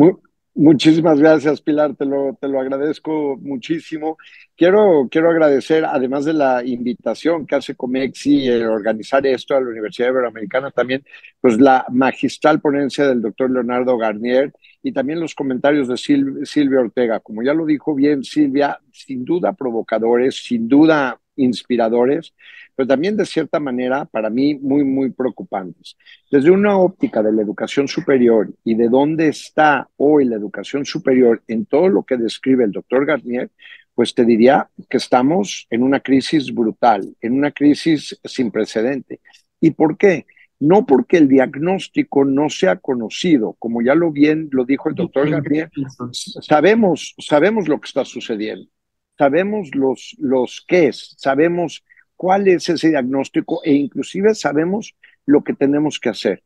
Muchísimas gracias, Pilar, te lo agradezco muchísimo. Quiero agradecer, además de la invitación que hace Comexi organizar esto a la Universidad Iberoamericana, también pues la magistral ponencia del doctor Leonardo Garnier y también los comentarios de Silvia Ortega. Como ya lo dijo bien Silvia, sin duda provocadores, sin duda inspiradores, pero también de cierta manera para mí muy, muy preocupantes. Desde una óptica de la educación superior y de dónde está hoy la educación superior en todo lo que describe el doctor Garnier, pues te diría que estamos en una crisis brutal, en una crisis sin precedente. ¿Y por qué? No porque el diagnóstico no sea conocido, como ya lo dijo el doctor Garnier, sabemos lo que está sucediendo, sabemos los qué es, sabemos cuál es ese diagnóstico e inclusive sabemos lo que tenemos que hacer,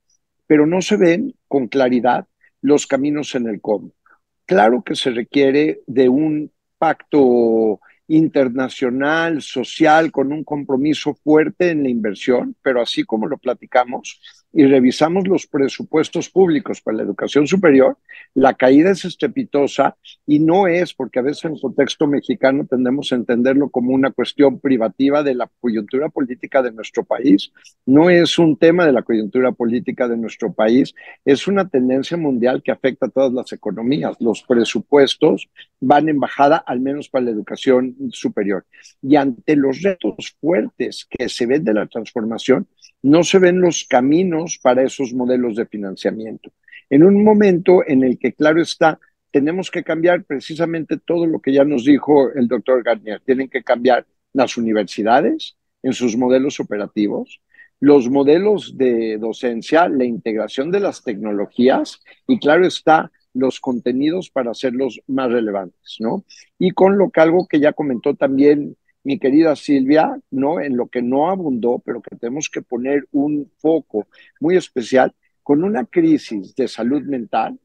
pero no se ven con claridad los caminos en el cómo. Claro que se requiere de un pacto internacional, social, con un compromiso fuerte en la inversión, pero así como lo platicamos y revisamos los presupuestos públicos para la educación superior, la caída es estrepitosa y no es porque a veces en el contexto mexicano tendemos a entenderlo como una cuestión privativa de la coyuntura política de nuestro país. No es un tema de la coyuntura política de nuestro país, es una tendencia mundial que afecta a todas las economías. Los presupuestos van en bajada, al menos para la educación superior. Y ante los retos fuertes que se ven de la transformación, no se ven los caminos para esos modelos de financiamiento. En un momento en el que, claro está, tenemos que cambiar precisamente todo lo que ya nos dijo el doctor Garnier. Tienen que cambiar las universidades en sus modelos operativos, los modelos de docencia, la integración de las tecnologías y, claro está, los contenidos para hacerlos más relevantes, ¿no? Y con algo que ya comentó también mi querida Silvia, ¿no? En lo que no abundó, pero que tenemos que poner un foco muy especial con una crisis de salud mental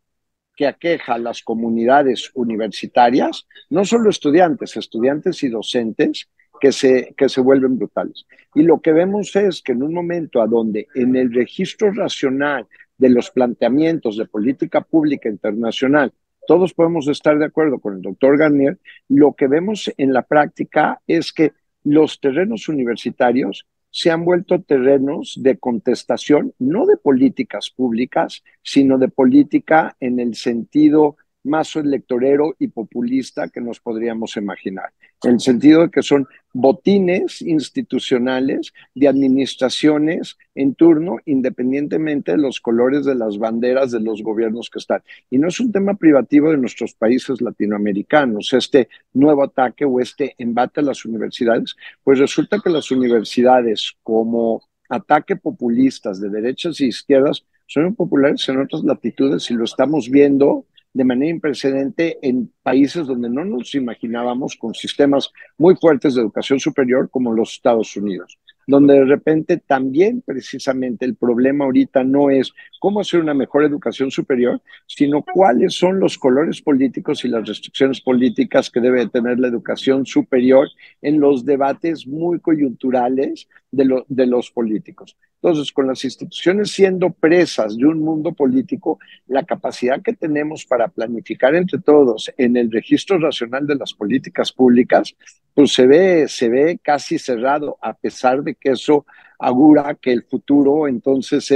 que aqueja a las comunidades universitarias, no solo estudiantes y docentes, que se vuelven brutales. Y lo que vemos es que en un momento a donde en el registro racional de los planteamientos de política pública internacional todos podemos estar de acuerdo con el doctor Garnier, lo que vemos en la práctica es que los terrenos universitarios se han vuelto terrenos de contestación, no de políticas públicas, sino de política en el sentido más electorero y populista que nos podríamos imaginar, en el sentido de que son botines institucionales de administraciones en turno, independientemente de los colores de las banderas de los gobiernos que están. Y no es un tema privativo de nuestros países latinoamericanos, este nuevo ataque o este embate a las universidades, pues resulta que las universidades como ataque populistas de derechas y izquierdas son impopulares en otras latitudes y lo estamos viendo de manera imprecedente en países donde no nos imaginábamos, con sistemas muy fuertes de educación superior como los Estados Unidos, donde de repente también precisamente el problema ahorita no es cómo hacer una mejor educación superior, sino cuáles son los colores políticos y las restricciones políticas que debe tener la educación superior en los debates muy coyunturales de los políticos. Entonces, con las instituciones siendo presas de un mundo político, la capacidad que tenemos para planificar entre todos en el registro racional de las políticas públicas, pues se ve casi cerrado, a pesar de que eso augura que el futuro entonces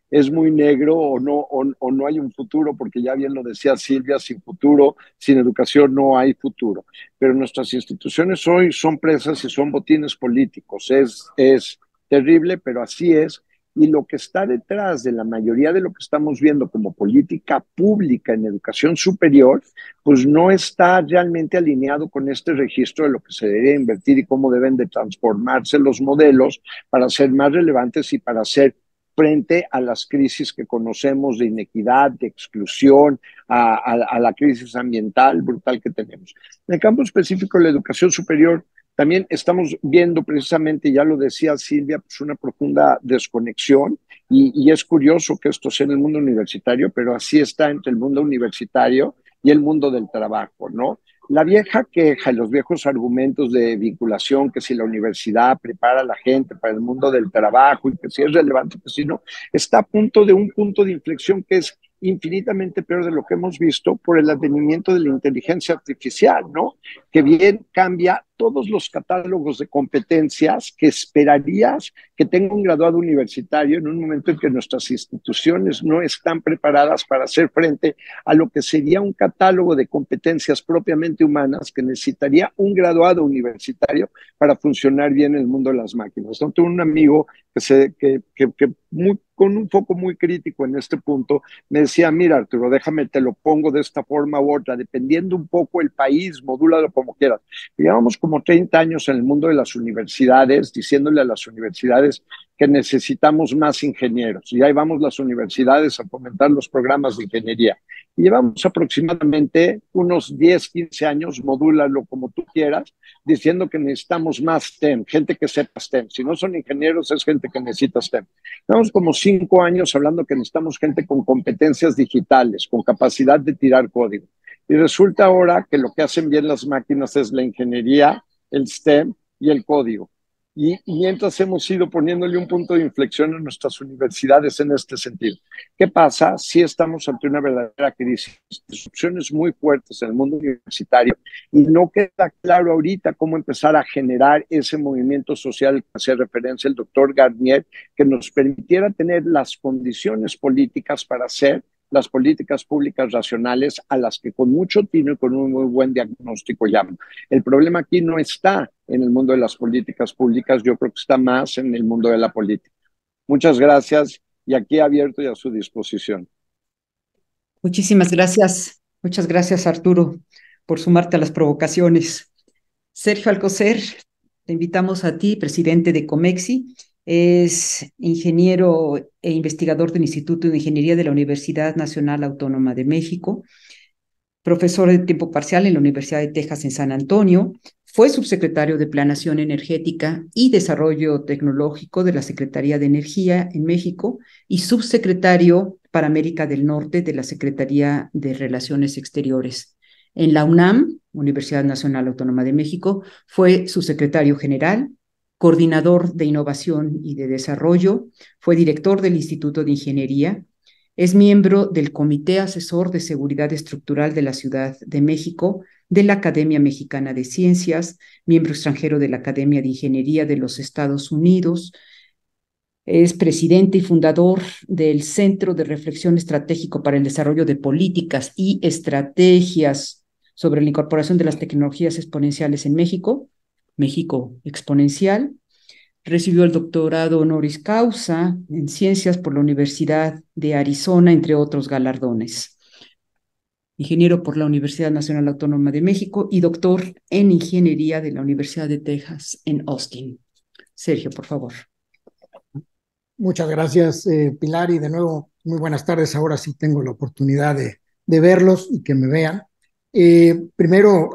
es muy negro o no hay un futuro, porque ya bien lo decía Silvia, sin futuro, sin educación no hay futuro. Pero nuestras instituciones hoy son presas y son botines políticos. Es terrible, pero así es. Y lo que está detrás de la mayoría de lo que estamos viendo como política pública en educación superior, pues no está realmente alineado con este registro de lo que se debería invertir y cómo deben de transformarse los modelos para ser más relevantes y para hacer frente a las crisis que conocemos de inequidad, de exclusión, a la crisis ambiental brutal que tenemos. En el campo específico de la educación superior, también estamos viendo precisamente, ya lo decía Silvia, pues una profunda desconexión y es curioso que esto sea en el mundo universitario, pero así está entre el mundo universitario y el mundo del trabajo, ¿no? La vieja queja y los viejos argumentos de vinculación, que si la universidad prepara a la gente para el mundo del trabajo y que si es relevante, que si no, está a punto de un punto de inflexión que es infinitamente peor de lo que hemos visto por el advenimiento de la inteligencia artificial, ¿no? Que bien cambia todos los catálogos de competencias que esperarías que tenga un graduado universitario en un momento en que nuestras instituciones no están preparadas para hacer frente a lo que sería un catálogo de competencias propiamente humanas que necesitaría un graduado universitario para funcionar bien en el mundo de las máquinas. ¿No? Tengo un amigo con un foco muy crítico en este punto, me decía, mira Arturo, déjame, te lo pongo de esta forma u otra, dependiendo un poco el país, modúlalo como quieras. Llevamos como 30 años en el mundo de las universidades, diciéndole a las universidades que necesitamos más ingenieros. Y ahí vamos las universidades a fomentar los programas de ingeniería. Y llevamos aproximadamente unos 10, 15 años, modúlalo como tú quieras, diciendo que necesitamos más STEM, gente que sepa STEM. Si no son ingenieros, es gente que necesita STEM. Llevamos como 5 años hablando que necesitamos gente con competencias digitales, con capacidad de tirar código. Y resulta ahora que lo que hacen bien las máquinas es la ingeniería, el STEM y el código. Y mientras hemos ido poniéndole un punto de inflexión en nuestras universidades en este sentido. ¿Qué pasa si estamos ante una verdadera crisis? Disrupciones muy fuertes en el mundo universitario y no queda claro ahorita cómo empezar a generar ese movimiento social que hacía referencia el doctor Garnier, que nos permitiera tener las condiciones políticas para hacer las políticas públicas racionales a las que con mucho tino y con un muy buen diagnóstico llaman. El problema aquí no está en el mundo de las políticas públicas, yo creo que está más en el mundo de la política. Muchas gracias y aquí abierto y a su disposición. Muchísimas gracias. Muchas gracias, Arturo, por sumarte a las provocaciones. Sergio Alcocer, te invitamos a ti, presidente de Comexi. Es ingeniero e investigador del Instituto de Ingeniería de la Universidad Nacional Autónoma de México, profesor de tiempo parcial en la Universidad de Texas en San Antonio, fue subsecretario de Planeación Energética y Desarrollo Tecnológico de la Secretaría de Energía en México y subsecretario para América del Norte de la Secretaría de Relaciones Exteriores. En la UNAM, Universidad Nacional Autónoma de México, fue subsecretario general, coordinador de innovación y de desarrollo, fue director del Instituto de Ingeniería, es miembro del Comité Asesor de Seguridad Estructural de la Ciudad de México, de la Academia Mexicana de Ciencias, miembro extranjero de la Academia de Ingeniería de los Estados Unidos, es presidente y fundador del Centro de Reflexión Estratégico para el Desarrollo de Políticas y Estrategias sobre la Incorporación de las Tecnologías Exponenciales en México, México Exponencial. Recibió el doctorado honoris causa en Ciencias por la Universidad de Arizona, entre otros galardones. Ingeniero por la Universidad Nacional Autónoma de México y doctor en Ingeniería de la Universidad de Texas en Austin. Sergio, por favor. Muchas gracias, Pilar, y de nuevo, muy buenas tardes. Ahora sí tengo la oportunidad de verlos y que me vean. Primero,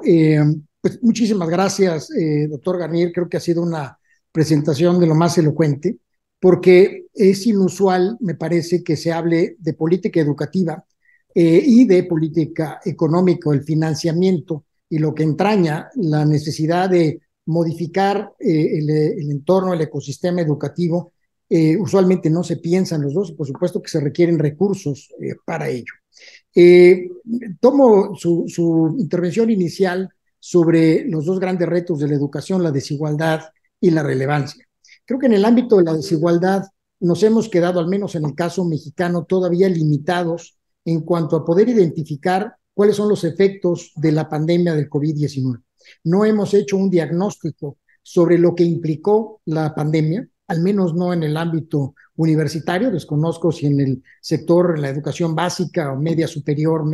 pues muchísimas gracias, doctor Garnier. Creo que ha sido una presentación de lo más elocuente, porque es inusual, me parece, que se hable de política educativa y de política económica, el financiamiento y lo que entraña la necesidad de modificar el entorno, el ecosistema educativo. Usualmente no se piensan los dos y por supuesto que se requieren recursos para ello. Eh, Tomo su intervención inicial sobre los dos grandes retos de la educación, la desigualdad y la relevancia. Creo que en el ámbito de la desigualdad nos hemos quedado, al menos en el caso mexicano, todavía limitados en cuanto a poder identificar cuáles son los efectos de la pandemia del COVID-19. No hemos hecho un diagnóstico sobre lo que implicó la pandemia, al menos no en el ámbito universitario. Desconozco si en el sector, en la educación básica o media superior,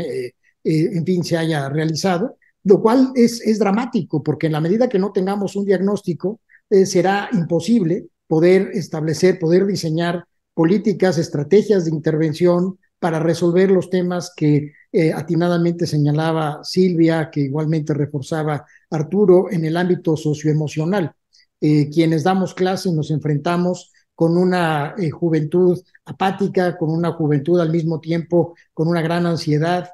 en fin, se haya realizado, lo cual es dramático, porque en la medida que no tengamos un diagnóstico, será imposible poder establecer, poder diseñar políticas, estrategias de intervención para resolver los temas que atinadamente señalaba Silvia, que igualmente reforzaba Arturo, en el ámbito socioemocional. Quienes damos clases nos enfrentamos con una juventud apática, con una juventud al mismo tiempo con una gran ansiedad,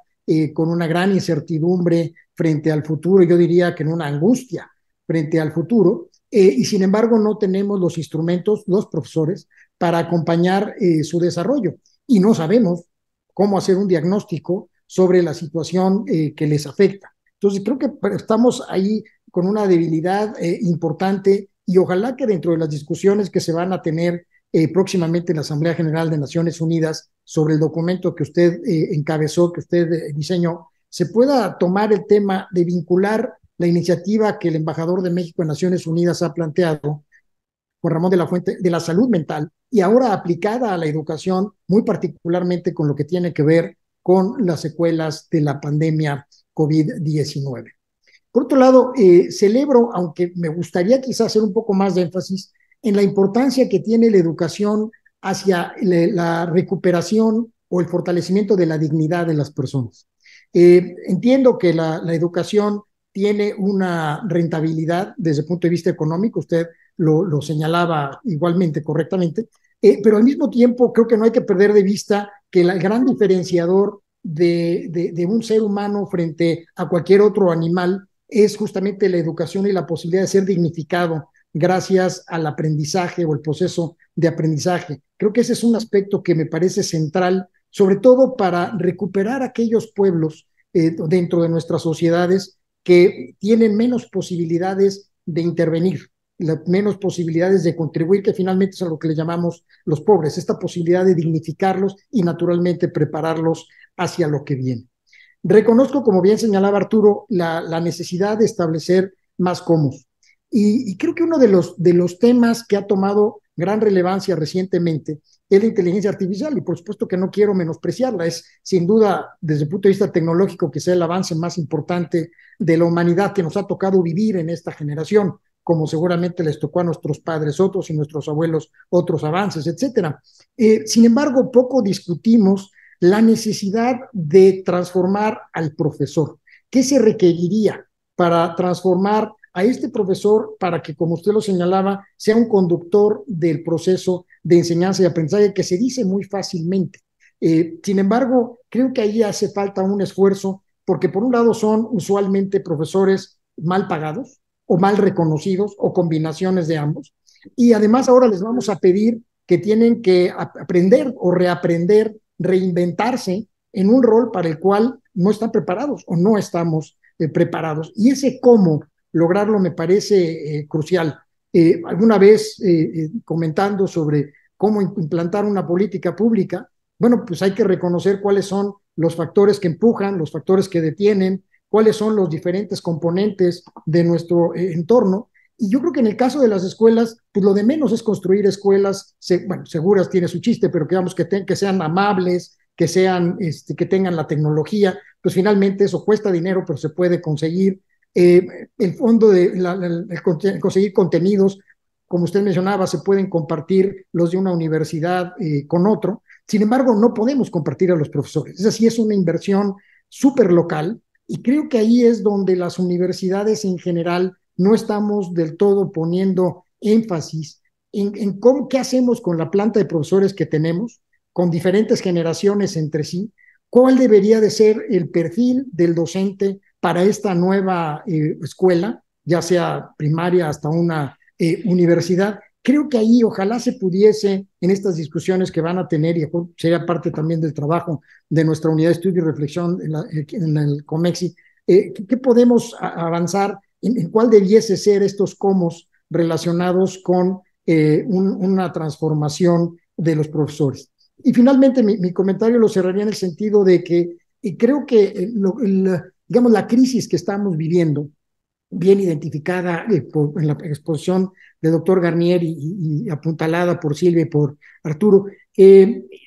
con una gran incertidumbre frente al futuro, yo diría que en una angustia frente al futuro, y sin embargo no tenemos los instrumentos, los profesores, para acompañar su desarrollo, y no sabemos cómo hacer un diagnóstico sobre la situación que les afecta. Entonces creo que estamos ahí con una debilidad importante, y ojalá que dentro de las discusiones que se van a tener próximamente en la Asamblea General de Naciones Unidas sobre el documento que usted encabezó, que usted diseñó, se pueda tomar el tema de vincular la iniciativa que el embajador de México en Naciones Unidas ha planteado, Juan Ramón de la Fuente, de la salud mental, y ahora aplicada a la educación, muy particularmente con lo que tiene que ver con las secuelas de la pandemia COVID-19. Por otro lado, celebro, aunque me gustaría quizás hacer un poco más de énfasis en la importancia que tiene la educación hacia la recuperación o el fortalecimiento de la dignidad de las personas. Entiendo que la educación tiene una rentabilidad desde el punto de vista económico, usted lo señalaba igualmente correctamente, pero al mismo tiempo creo que no hay que perder de vista que el gran diferenciador de un ser humano frente a cualquier otro animal es justamente la educación y la posibilidad de ser dignificado gracias al aprendizaje o el proceso de aprendizaje. Creo que ese es un aspecto que me parece central, sobre todo para recuperar aquellos pueblos dentro de nuestras sociedades que tienen menos posibilidades de intervenir, menos posibilidades de contribuir, que finalmente es a lo que le llamamos los pobres, esta posibilidad de dignificarlos y naturalmente prepararlos hacia lo que viene. Reconozco, como bien señalaba Arturo, la necesidad de establecer más cómo. Y creo que uno de los temas que ha tomado gran relevancia recientemente es la inteligencia artificial, y por supuesto que no quiero menospreciarla, es sin duda desde el punto de vista tecnológico que sea el avance más importante de la humanidad que nos ha tocado vivir en esta generación, como seguramente les tocó a nuestros padres otros y nuestros abuelos otros avances, etcétera. Sin embargo, poco discutimos la necesidad de transformar al profesor. ¿Qué se requeriría para transformar a este profesor para que, como usted lo señalaba, sea un conductor del proceso de enseñanza y aprendizaje, que se dice muy fácilmente? Sin embargo, creo que ahí hace falta un esfuerzo, porque por un lado son usualmente profesores mal pagados o mal reconocidos o combinaciones de ambos, y además ahora les vamos a pedir que tienen que aprender o reaprender, reinventarse en un rol para el cual no están preparados o no estamos preparados. Y ese cómo lograrlo me parece crucial. Alguna vez comentando sobre cómo implantar una política pública, bueno, pues hay que reconocer cuáles son los factores que empujan, los factores que detienen, cuáles son los diferentes componentes de nuestro entorno. Y yo creo que en el caso de las escuelas, pues lo de menos es construir escuelas, bueno, seguras tiene su chiste, pero que, digamos, que sean amables, que sean, que tengan la tecnología, pues finalmente eso cuesta dinero, pero se puede conseguir. El fondo de conseguir contenidos como usted mencionaba, se pueden compartir los de una universidad con otro. Sin embargo, no podemos compartir a los profesores. Esa sí es una inversión súper local y creo que ahí es donde las universidades en general no estamos del todo poniendo énfasis en cómo, qué hacemos con la planta de profesores que tenemos, con diferentes generaciones entre sí, cuál debería de ser el perfil del docente para esta nueva escuela, ya sea primaria hasta una universidad. Creo que ahí ojalá se pudiese, en estas discusiones que van a tener, y sería parte también del trabajo de nuestra unidad de estudio y reflexión en el COMEXI, ¿qué podemos avanzar en cuál debiese ser estos comos relacionados con una transformación de los profesores? Y finalmente mi comentario lo cerraría en el sentido de que creo que digamos, la crisis que estamos viviendo, bien identificada en la exposición del doctor Garnier y apuntalada por Silvia y por Arturo,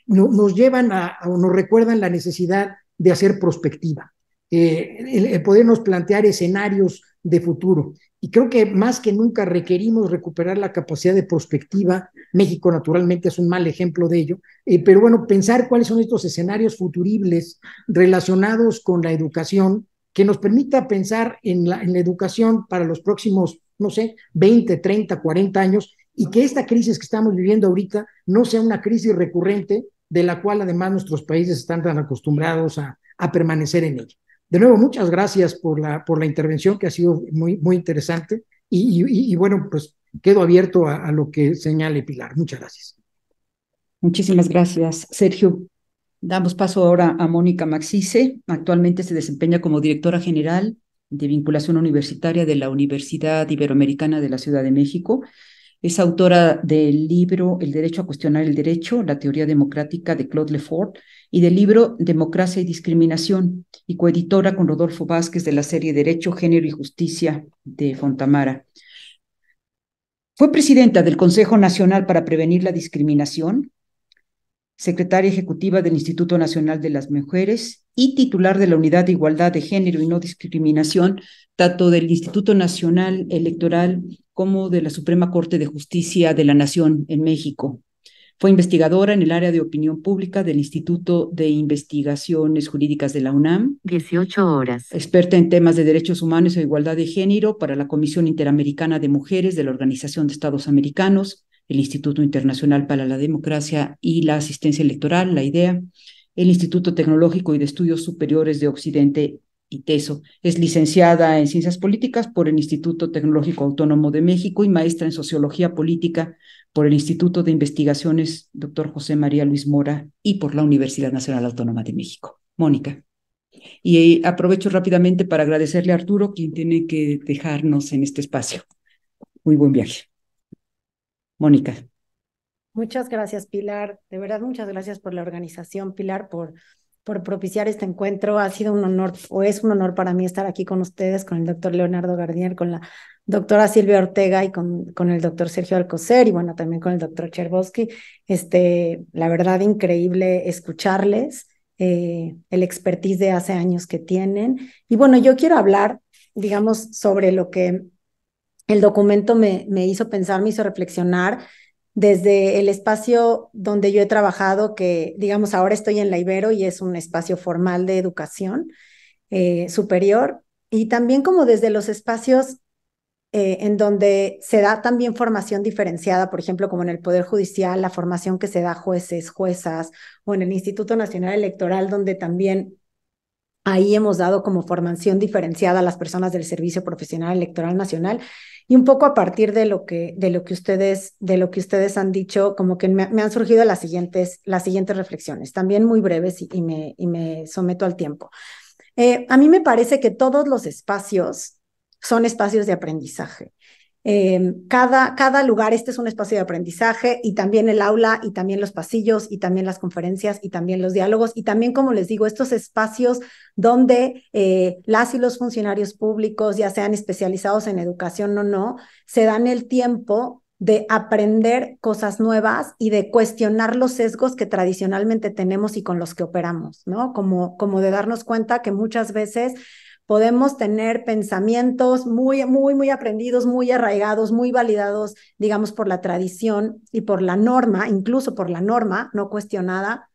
nos llevan o nos recuerdan la necesidad de hacer prospectiva, el podernos plantear escenarios de futuro. Y creo que más que nunca requerimos recuperar la capacidad de prospectiva. México naturalmente es un mal ejemplo de ello, pero bueno, pensar cuáles son estos escenarios futuribles relacionados con la educación que nos permita pensar en la educación para los próximos, no sé, 20, 30, 40 años, y que esta crisis que estamos viviendo ahorita no sea una crisis recurrente de la cual además nuestros países están tan acostumbrados a permanecer en ella. De nuevo, muchas gracias por la intervención, que ha sido muy, muy interesante, y bueno, pues quedo abierto a lo que señale Pilar. Muchas gracias. Muchísimas gracias, Sergio. Damos paso ahora a Mónica Maxice. Actualmente se desempeña como directora general de vinculación universitaria de la Universidad Iberoamericana de la Ciudad de México. Es autora del libro El derecho a cuestionar el derecho, la teoría democrática de Claude Lefort, y del libro Democracia y discriminación, y coeditora con Rodolfo Vázquez de la serie Derecho, Género y Justicia de Fontamara. Fue presidenta del Consejo Nacional para Prevenir la Discriminación, secretaria ejecutiva del Instituto Nacional de las Mujeres y titular de la Unidad de Igualdad de Género y No Discriminación, tanto del Instituto Nacional Electoral como de la Suprema Corte de Justicia de la Nación en México. Fue investigadora en el área de opinión pública del Instituto de Investigaciones Jurídicas de la UNAM. 18 horas. Experta en temas de derechos humanos e igualdad de género para la Comisión Interamericana de Mujeres de la Organización de Estados Americanos, el Instituto Internacional para la Democracia y la Asistencia Electoral, la IDEA, el Instituto Tecnológico y de Estudios Superiores de Occidente, ITESO. Es licenciada en Ciencias Políticas por el Instituto Tecnológico Autónomo de México y maestra en Sociología Política por el Instituto de Investigaciones Dr. José María Luis Mora y por la Universidad Nacional Autónoma de México. Mónica. Y aprovecho rápidamente para agradecerle a Arturo, quien tiene que dejarnos en este espacio. Muy buen viaje. Mónica. Muchas gracias, Pilar. De verdad, muchas gracias por la organización, Pilar, por propiciar este encuentro. Ha sido un honor, o es un honor para mí estar aquí con ustedes, con el doctor Leonardo Garnier, con la doctora Silvia Ortega y con el doctor Sergio Alcocer, y bueno, también con el doctor Chervosky. La verdad, increíble escucharles, el expertise de hace años que tienen. Y bueno, yo quiero hablar, digamos, sobre lo que el documento me hizo pensar, me hizo reflexionar desde el espacio donde yo he trabajado, que digamos ahora estoy en la Ibero y es un espacio formal de educación superior, y también como desde los espacios en donde se da también formación diferenciada, por ejemplo, como en el Poder Judicial, la formación que se da a jueces, juezas, o en el Instituto Nacional Electoral, donde también ahí hemos dado como formación diferenciada a las personas del Servicio Profesional Electoral Nacional. Y un poco a partir de lo que ustedes han dicho, como que me han surgido las siguientes reflexiones, también muy breves y me someto al tiempo. A mí me parece que todos los espacios son espacios de aprendizaje. Cada lugar, este es un espacio de aprendizaje, y también el aula, y también los pasillos, y también las conferencias, y también los diálogos, y también, como les digo, estos espacios donde las y los funcionarios públicos, ya sean especializados en educación o no, se dan el tiempo de aprender cosas nuevas y de cuestionar los sesgos que tradicionalmente tenemos y con los que operamos, ¿no? Como de darnos cuenta que muchas veces podemos tener pensamientos muy aprendidos, muy arraigados, muy validados, digamos, por la tradición y por la norma, incluso por la norma no cuestionada,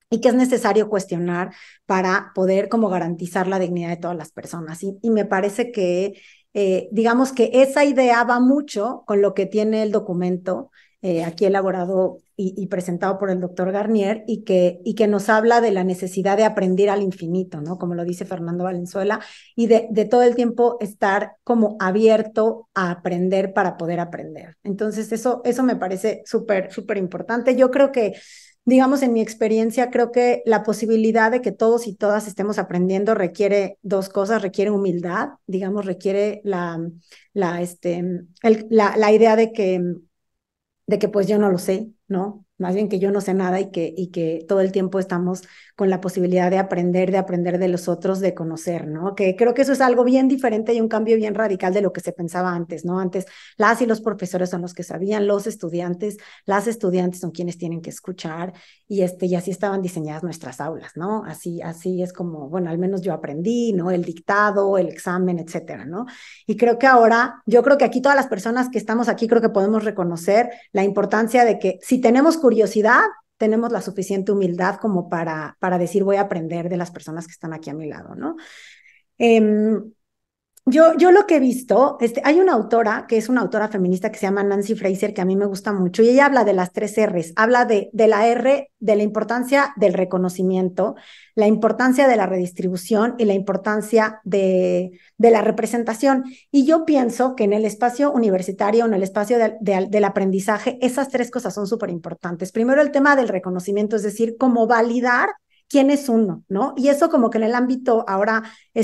y que es necesario cuestionar para poder como garantizar la dignidad de todas las personas. Y me parece que, digamos que esa idea va mucho con lo que tiene el documento aquí elaborado y presentado por el doctor Garnier, y que nos habla de la necesidad de aprender al infinito, ¿no? Como lo dice Fernando Valenzuela, y de todo el tiempo estar como abierto a aprender para poder aprender. Entonces, eso me parece súper importante. Yo creo que, digamos, en mi experiencia, creo que la posibilidad de que todos y todas estemos aprendiendo requiere dos cosas: requiere humildad, digamos, requiere la idea de que pues yo no lo sé, ¿no? Más bien que yo no sé nada, y que todo el tiempo estamos con la posibilidad de aprender de los otros, de conocer, ¿no? Que creo que eso es algo bien diferente y un cambio bien radical de lo que se pensaba antes, ¿no? Antes las y los profesores son los que sabían, las estudiantes son quienes tienen que escuchar, y así estaban diseñadas nuestras aulas, ¿no? Así es como, bueno, al menos yo aprendí, ¿no? El dictado, el examen, etcétera, ¿no? Y creo que ahora, yo creo que aquí todas las personas que estamos aquí, creo que podemos reconocer la importancia de que si tenemos curiosidad, tenemos la suficiente humildad como para decir voy a aprender de las personas que están aquí a mi lado, ¿no? Yo lo que he visto, hay una autora que es una autora feminista que se llama Nancy Fraser, que a mí me gusta mucho, y ella habla de las 3 R's, habla de la R, de la importancia del reconocimiento, la importancia de la redistribución y la importancia de la representación. Y yo pienso que en el espacio universitario, en el espacio del aprendizaje, esas 3 cosas son súper importantes. Primero, el tema del reconocimiento, es decir, cómo validar quién es uno, ¿no? Y eso como que en el ámbito ahora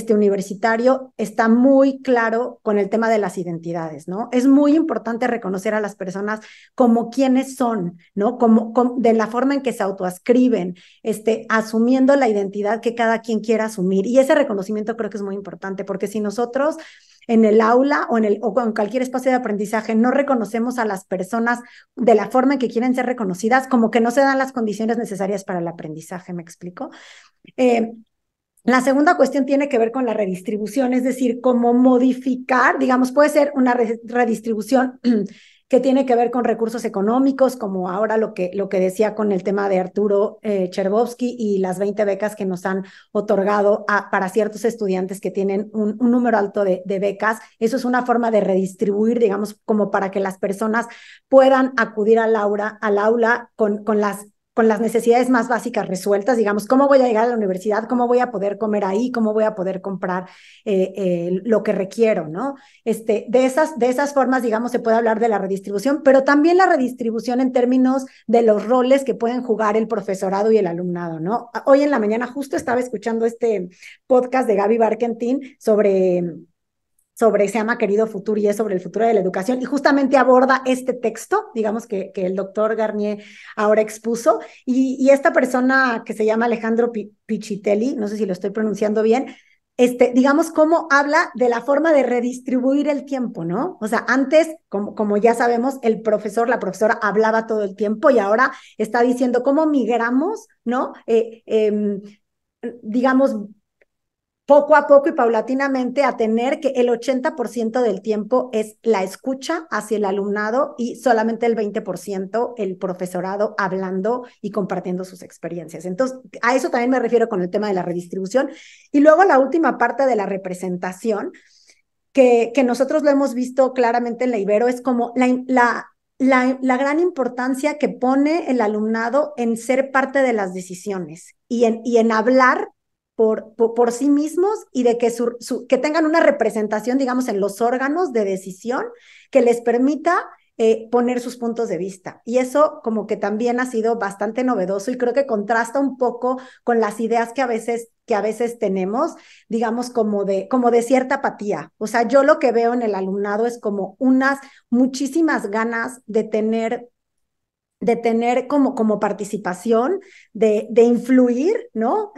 universitario está muy claro con el tema de las identidades, ¿no? Es muy importante reconocer a las personas como quienes son, ¿no? Como de la forma en que se autoascriben, asumiendo la identidad que cada quien quiera asumir. Y ese reconocimiento creo que es muy importante, porque si nosotros en el aula o en cualquier espacio de aprendizaje no reconocemos a las personas de la forma en que quieren ser reconocidas, como que no se dan las condiciones necesarias para el aprendizaje, ¿me explico? La segunda cuestión tiene que ver con la redistribución, es decir, cómo modificar, digamos, puede ser una redistribución que tiene que ver con recursos económicos, como ahora lo que decía con el tema de Arturo Chervovsky y las 20 becas que nos han otorgado para ciertos estudiantes que tienen un número alto de becas. Eso es una forma de redistribuir, digamos, como para que las personas puedan acudir al aula con las necesidades más básicas resueltas, digamos, cómo voy a llegar a la universidad, cómo voy a poder comer ahí, cómo voy a poder comprar lo que requiero, ¿no? De esas formas, digamos, se puede hablar de la redistribución, pero también la redistribución en términos de los roles que pueden jugar el profesorado y el alumnado, ¿no? Hoy en la mañana justo estaba escuchando este podcast de Gaby Barkentin se llama Querido Futuro, y es sobre el futuro de la educación, y justamente aborda este texto, digamos, que el doctor Garnier ahora expuso, y esta persona que se llama Alejandro Pichitelli, no sé si lo estoy pronunciando bien, digamos, cómo habla de la forma de redistribuir el tiempo, ¿no? O sea, antes, como ya sabemos, el profesor, la profesora hablaba todo el tiempo, y ahora está diciendo cómo migramos, ¿no? Digamos, poco a poco y paulatinamente, a tener que el 80% del tiempo es la escucha hacia el alumnado, y solamente el 20% el profesorado hablando y compartiendo sus experiencias. Entonces, a eso también me refiero con el tema de la redistribución. Y luego la última parte de la representación, que nosotros lo hemos visto claramente en la Ibero, es como la gran importancia que pone el alumnado en ser parte de las decisiones y en hablar por sí mismos, y de que tengan una representación, digamos, en los órganos de decisión que les permita poner sus puntos de vista. Y eso como que también ha sido bastante novedoso, y creo que contrasta un poco con las ideas que a veces tenemos, digamos, como de cierta apatía. O sea, yo lo que veo en el alumnado es como unas muchísimas ganas de tener de tener como participación, de influir, ¿no?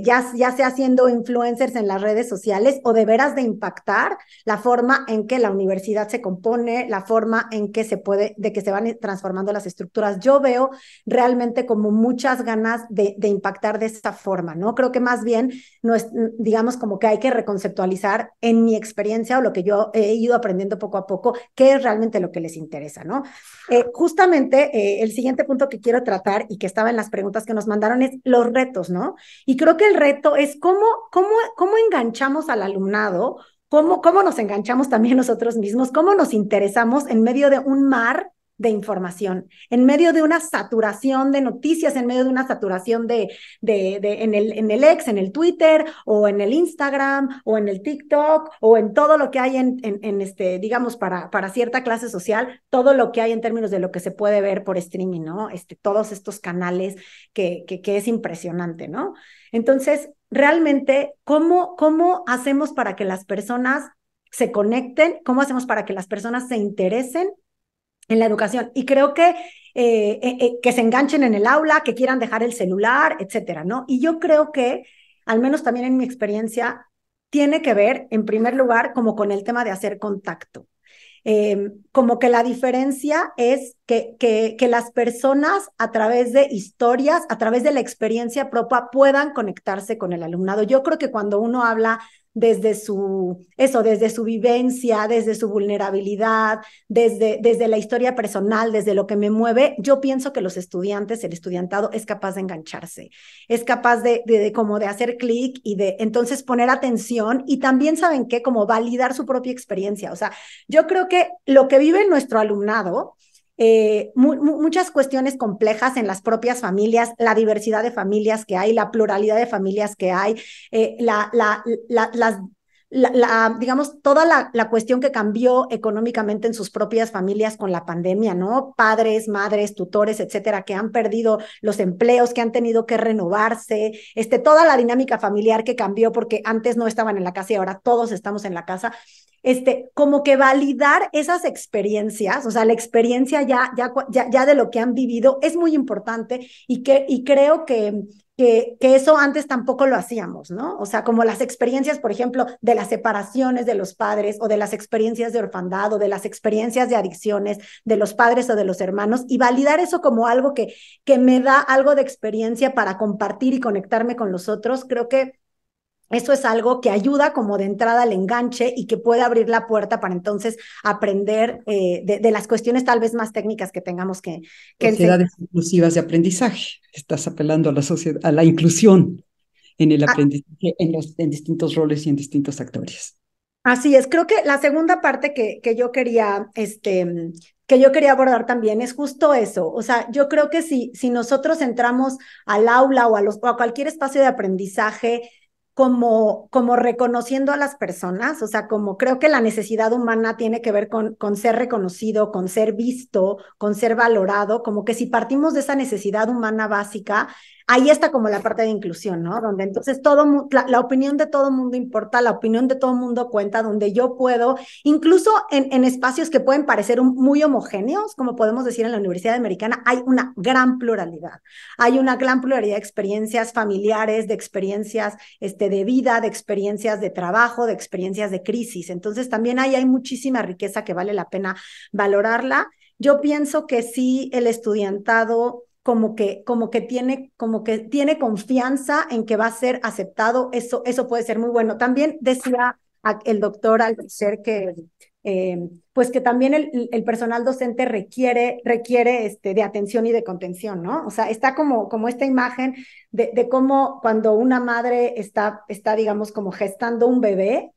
Ya sea siendo influencers en las redes sociales o de veras de impactar la forma en que la universidad se compone, la forma en que de que se van transformando las estructuras. Yo veo realmente como muchas ganas de impactar de esa forma, ¿no? Creo que más bien, no es, digamos, como que hay que reconceptualizar en mi experiencia o lo que yo he ido aprendiendo poco a poco, qué es realmente lo que les interesa, ¿no? Justamente el siguiente punto que quiero tratar y que estaba en las preguntas que nos mandaron es los retos, ¿no? Y creo que el reto es cómo enganchamos al alumnado, cómo nos enganchamos también nosotros mismos, cómo nos interesamos en medio de un mar de información, en medio de una saturación de noticias, en medio de una saturación en el X, en el Twitter, o en el Instagram, o en el TikTok, o en todo lo que hay digamos, para cierta clase social, todo lo que hay en términos de lo que se puede ver por streaming, ¿no? Todos estos canales que es impresionante, ¿no? Entonces, realmente, ¿cómo hacemos para que las personas se conecten? ¿Cómo hacemos para que las personas se interesen en la educación? Y creo que se enganchen en el aula, que quieran dejar el celular, etcétera, ¿no? Y yo creo que, al menos también en mi experiencia, tiene que ver, en primer lugar, como con el tema de hacer contacto. Como que la diferencia es que las personas a través de historias, a través de la experiencia propia, puedan conectarse con el alumnado. Yo creo que cuando uno habla desde su vivencia, desde su vulnerabilidad, desde la historia personal, desde lo que me mueve, yo pienso que los estudiantes, el estudiantado es capaz de engancharse, es capaz como de hacer clic y de entonces poner atención y también, ¿saben qué? Como validar su propia experiencia. O sea, yo creo que lo que vive nuestro alumnado, muchas cuestiones complejas en las propias familias, la diversidad de familias que hay, la pluralidad de familias que hay, digamos, toda la cuestión que cambió económicamente en sus propias familias con la pandemia, ¿no? Padres, madres, tutores, etcétera, que han perdido los empleos, que han tenido que renovarse, toda la dinámica familiar que cambió porque antes no estaban en la casa y ahora todos estamos en la casa. Como que validar esas experiencias, o sea, la experiencia ya de lo que han vivido es muy importante y creo que eso antes tampoco lo hacíamos, ¿no? O sea, como las experiencias, por ejemplo, de las separaciones de los padres o de las experiencias de orfandad o de las experiencias de adicciones de los padres o de los hermanos y validar eso como algo que me da algo de experiencia para compartir y conectarme con los otros, creo que eso es algo que ayuda como de entrada al enganche y que puede abrir la puerta para entonces aprender de las cuestiones tal vez más técnicas que tengamos que enseñar. Sociedades inclusivas de aprendizaje. Estás apelando a la sociedad, a la inclusión en el aprendizaje en distintos roles y en distintos actores. Así es, creo que la segunda parte que yo quería abordar también es justo eso. O sea, yo creo que si nosotros entramos al aula o a cualquier espacio de aprendizaje como reconociendo a las personas, o sea, como creo que la necesidad humana tiene que ver con ser reconocido, con ser visto, con ser valorado, como que si partimos de esa necesidad humana básica, ahí está como la parte de inclusión, ¿no? Donde entonces la opinión de todo mundo importa, la opinión de todo mundo cuenta, donde yo puedo, incluso en espacios que pueden parecer muy homogéneos, como podemos decir en la Universidad Americana, hay una gran pluralidad. Hay una gran pluralidad de experiencias familiares, de experiencias de vida, de experiencias de trabajo, de experiencias de crisis. Entonces también ahí hay muchísima riqueza que vale la pena valorarla. Yo pienso que sí, el estudiantado como que tiene confianza en que va a ser aceptado, eso puede ser muy bueno. También decía el doctor Althusser que pues que también el personal docente requiere de atención y de contención, ¿no? O sea, está como esta imagen de cómo cuando una madre está digamos, como gestando un bebé,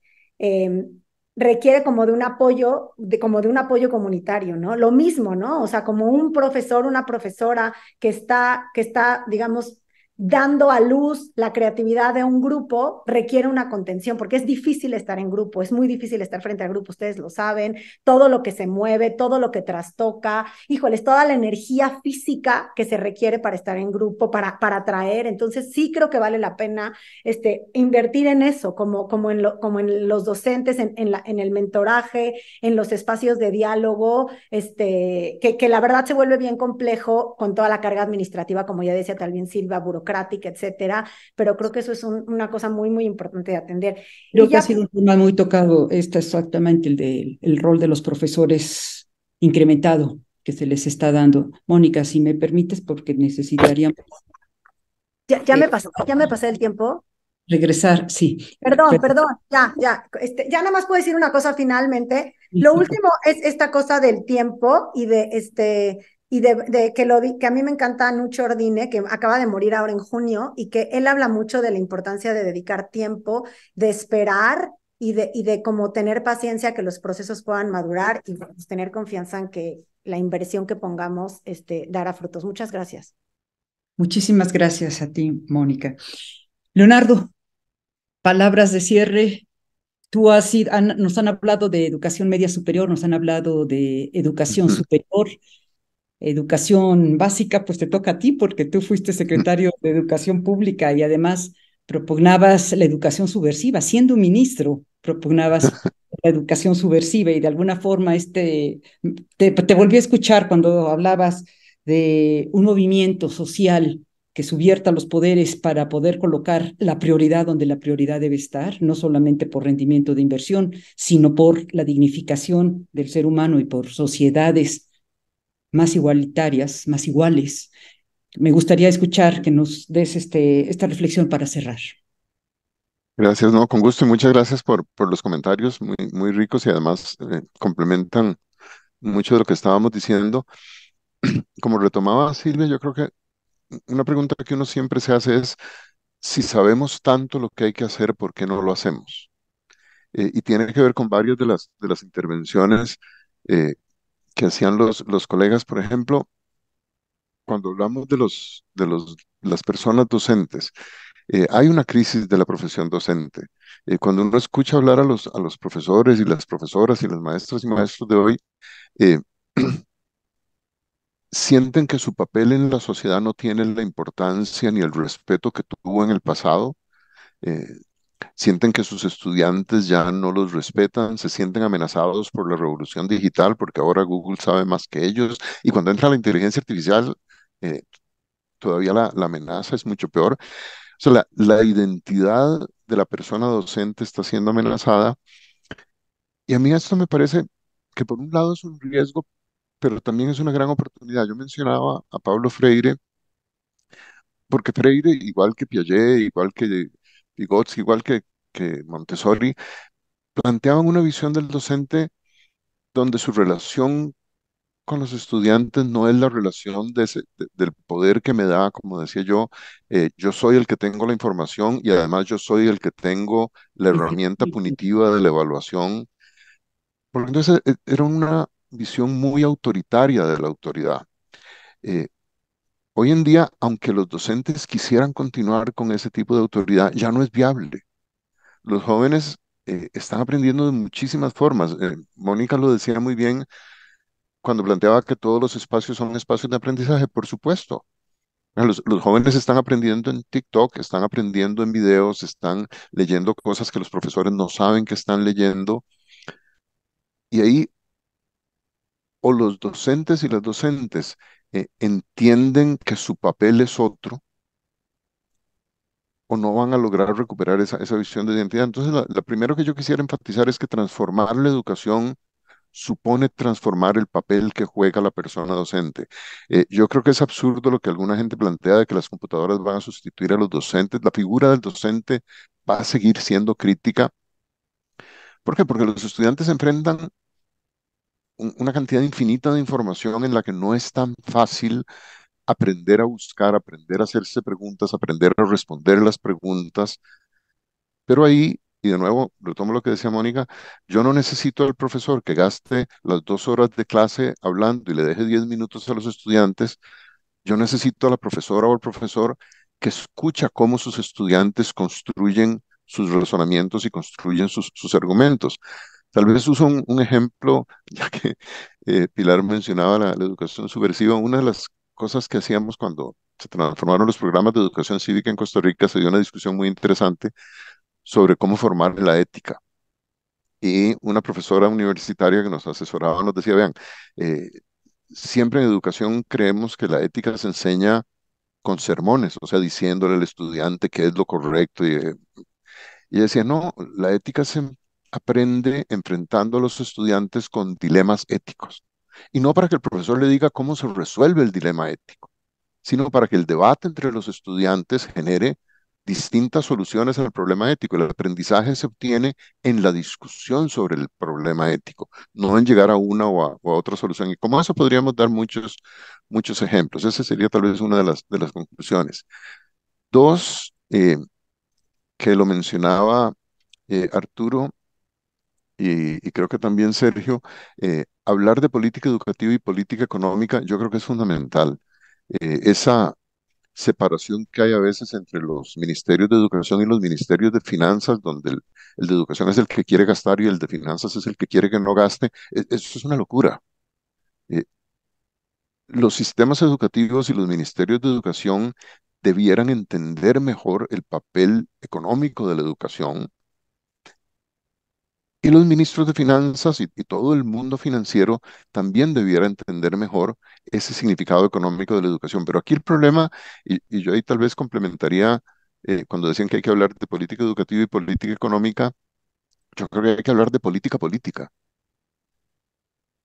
requiere como de un apoyo comunitario, ¿no? Lo mismo, ¿no? O sea, como un profesor, una profesora que está, digamos, dando a luz la creatividad de un grupo requiere una contención, porque es difícil estar en grupo, es muy difícil estar frente al grupo, ustedes lo saben, todo lo que se mueve, todo lo que trastoca, híjoles, toda la energía física que se requiere para estar en grupo, para atraer, entonces sí creo que vale la pena invertir en eso, como en los docentes, en el mentoraje, en los espacios de diálogo, que la verdad se vuelve bien complejo con toda la carga administrativa, como ya decía también Silvia, burocrática, etcétera, pero creo que eso es una cosa muy, muy importante de atender. Creo que ha sido un tema muy tocado, exactamente el rol de los profesores incrementado que se les está dando. Mónica, si me permites, porque necesitaríamos... Ya me pasé el tiempo. Regresar, sí. Perdón, ya. Ya nada más puedo decir una cosa finalmente. Lo último es esta cosa del tiempo y que a mí me encanta Nucho Ordine, que acaba de morir ahora en junio, y que él habla mucho de la importancia de dedicar tiempo, de esperar y de como tener paciencia que los procesos puedan madurar y pues, tener confianza en que la inversión que pongamos dará frutos. Muchas gracias. Muchísimas gracias a ti, Mónica. Leonardo, palabras de cierre. Nos han hablado de educación media superior, nos han hablado de educación superior, educación básica, pues te toca a ti porque tú fuiste secretario de Educación Pública y además propugnabas la educación subversiva. Siendo un ministro, propugnabas la educación subversiva y de alguna forma te volví a escuchar cuando hablabas de un movimiento social que subvierta los poderes para poder colocar la prioridad donde la prioridad debe estar, no solamente por rendimiento de inversión, sino por la dignificación del ser humano y por sociedades más igualitarias, más iguales. Me gustaría escuchar que nos des esta reflexión para cerrar. Gracias, no, con gusto y muchas gracias por los comentarios muy, muy ricos y además complementan mucho de lo que estábamos diciendo. Como retomaba Silvia, yo creo que una pregunta que uno siempre se hace es, si sabemos tanto lo que hay que hacer, ¿por qué no lo hacemos? Y tiene que ver con varias de las intervenciones eh, que hacían los colegas, por ejemplo, cuando hablamos las personas docentes. Hay una crisis de la profesión docente. Cuando uno escucha hablar a los profesores y las profesoras y los maestros y maestros de hoy, eh, sienten que su papel en la sociedad no tiene la importancia ni el respeto que tuvo en el pasado. eh, Sienten que sus estudiantes ya no los respetan, se sienten amenazados por la revolución digital porque ahora Google sabe más que ellos. Y cuando entra la inteligencia artificial, eh, todavía la amenaza es mucho peor. O sea, la identidad de la persona docente está siendo amenazada. Y a mí esto me parece que por un lado es un riesgo, pero también es una gran oportunidad. Yo mencionaba a Pablo Freire, porque Freire, igual que Piaget, igual que Vygotsky, que Montessori, planteaban una visión del docente donde su relación con los estudiantes no es la relación del poder que me da, como decía yo soy el que tengo la información y además yo soy el que tengo la herramienta punitiva de la evaluación, porque entonces era una visión muy autoritaria de la autoridad. Eh, Hoy en día, aunque los docentes quisieran continuar con ese tipo de autoridad, ya no es viable. Los jóvenes están aprendiendo de muchísimas formas. Mónica lo decía muy bien cuando planteaba que todos los espacios son espacios de aprendizaje, por supuesto. Los jóvenes están aprendiendo en TikTok, están aprendiendo en videos, están leyendo cosas que los profesores no saben que están leyendo. Y ahí o los docentes y las docentes entienden que su papel es otro o no van a lograr recuperar esa visión de identidad. Entonces, la primero que yo quisiera enfatizar es que transformar la educación supone transformar el papel que juega la persona docente. Yo creo que es absurdo lo que alguna gente plantea de que las computadoras van a sustituir a los docentes. La figura del docente va a seguir siendo crítica. ¿Por qué? Porque los estudiantes enfrentan una cantidad infinita de información en la que no es tan fácil aprender a buscar, aprender a hacerse preguntas, aprender a responder las preguntas. Pero ahí, y de nuevo, retomo lo que decía Mónica, yo no necesito al profesor que gaste las 2 horas de clase hablando y le deje 10 minutos a los estudiantes. Yo necesito a la profesora o al profesor que escucha cómo sus estudiantes construyen sus razonamientos y construyen sus argumentos. Tal vez uso un ejemplo, ya que Pilar mencionaba la educación subversiva. Una de las cosas que hacíamos cuando se transformaron los programas de educación cívica en Costa Rica, se dio una discusión muy interesante sobre cómo formar la ética. Y una profesora universitaria que nos asesoraba nos decía, vean, eh, siempre en educación creemos que la ética se enseña con sermones, o sea, diciéndole al estudiante qué es lo correcto. Y decía, no, la ética se aprende enfrentando a los estudiantes con dilemas éticos. Y no para que el profesor le diga cómo se resuelve el dilema ético, sino para que el debate entre los estudiantes genere distintas soluciones al problema ético. El aprendizaje se obtiene en la discusión sobre el problema ético, no en llegar a una o a otra solución. Y como eso podríamos dar muchos ejemplos. Esa sería tal vez una de las conclusiones. Dos, que lo mencionaba Arturo y creo que también Sergio, hablar de política educativa y política económica yo creo que es fundamental. Esa separación que hay a veces entre los ministerios de educación y los ministerios de finanzas, donde el de educación es el que quiere gastar y el de finanzas es el que quiere que no gaste, eso es una locura. Eh, los sistemas educativos y los ministerios de educación debieran entender mejor el papel económico de la educación. Y los ministros de finanzas y todo el mundo financiero también debiera entender mejor ese significado económico de la educación. Pero aquí el problema, y yo ahí tal vez complementaría, cuando decían que hay que hablar de política educativa y política económica, yo creo que hay que hablar de política política.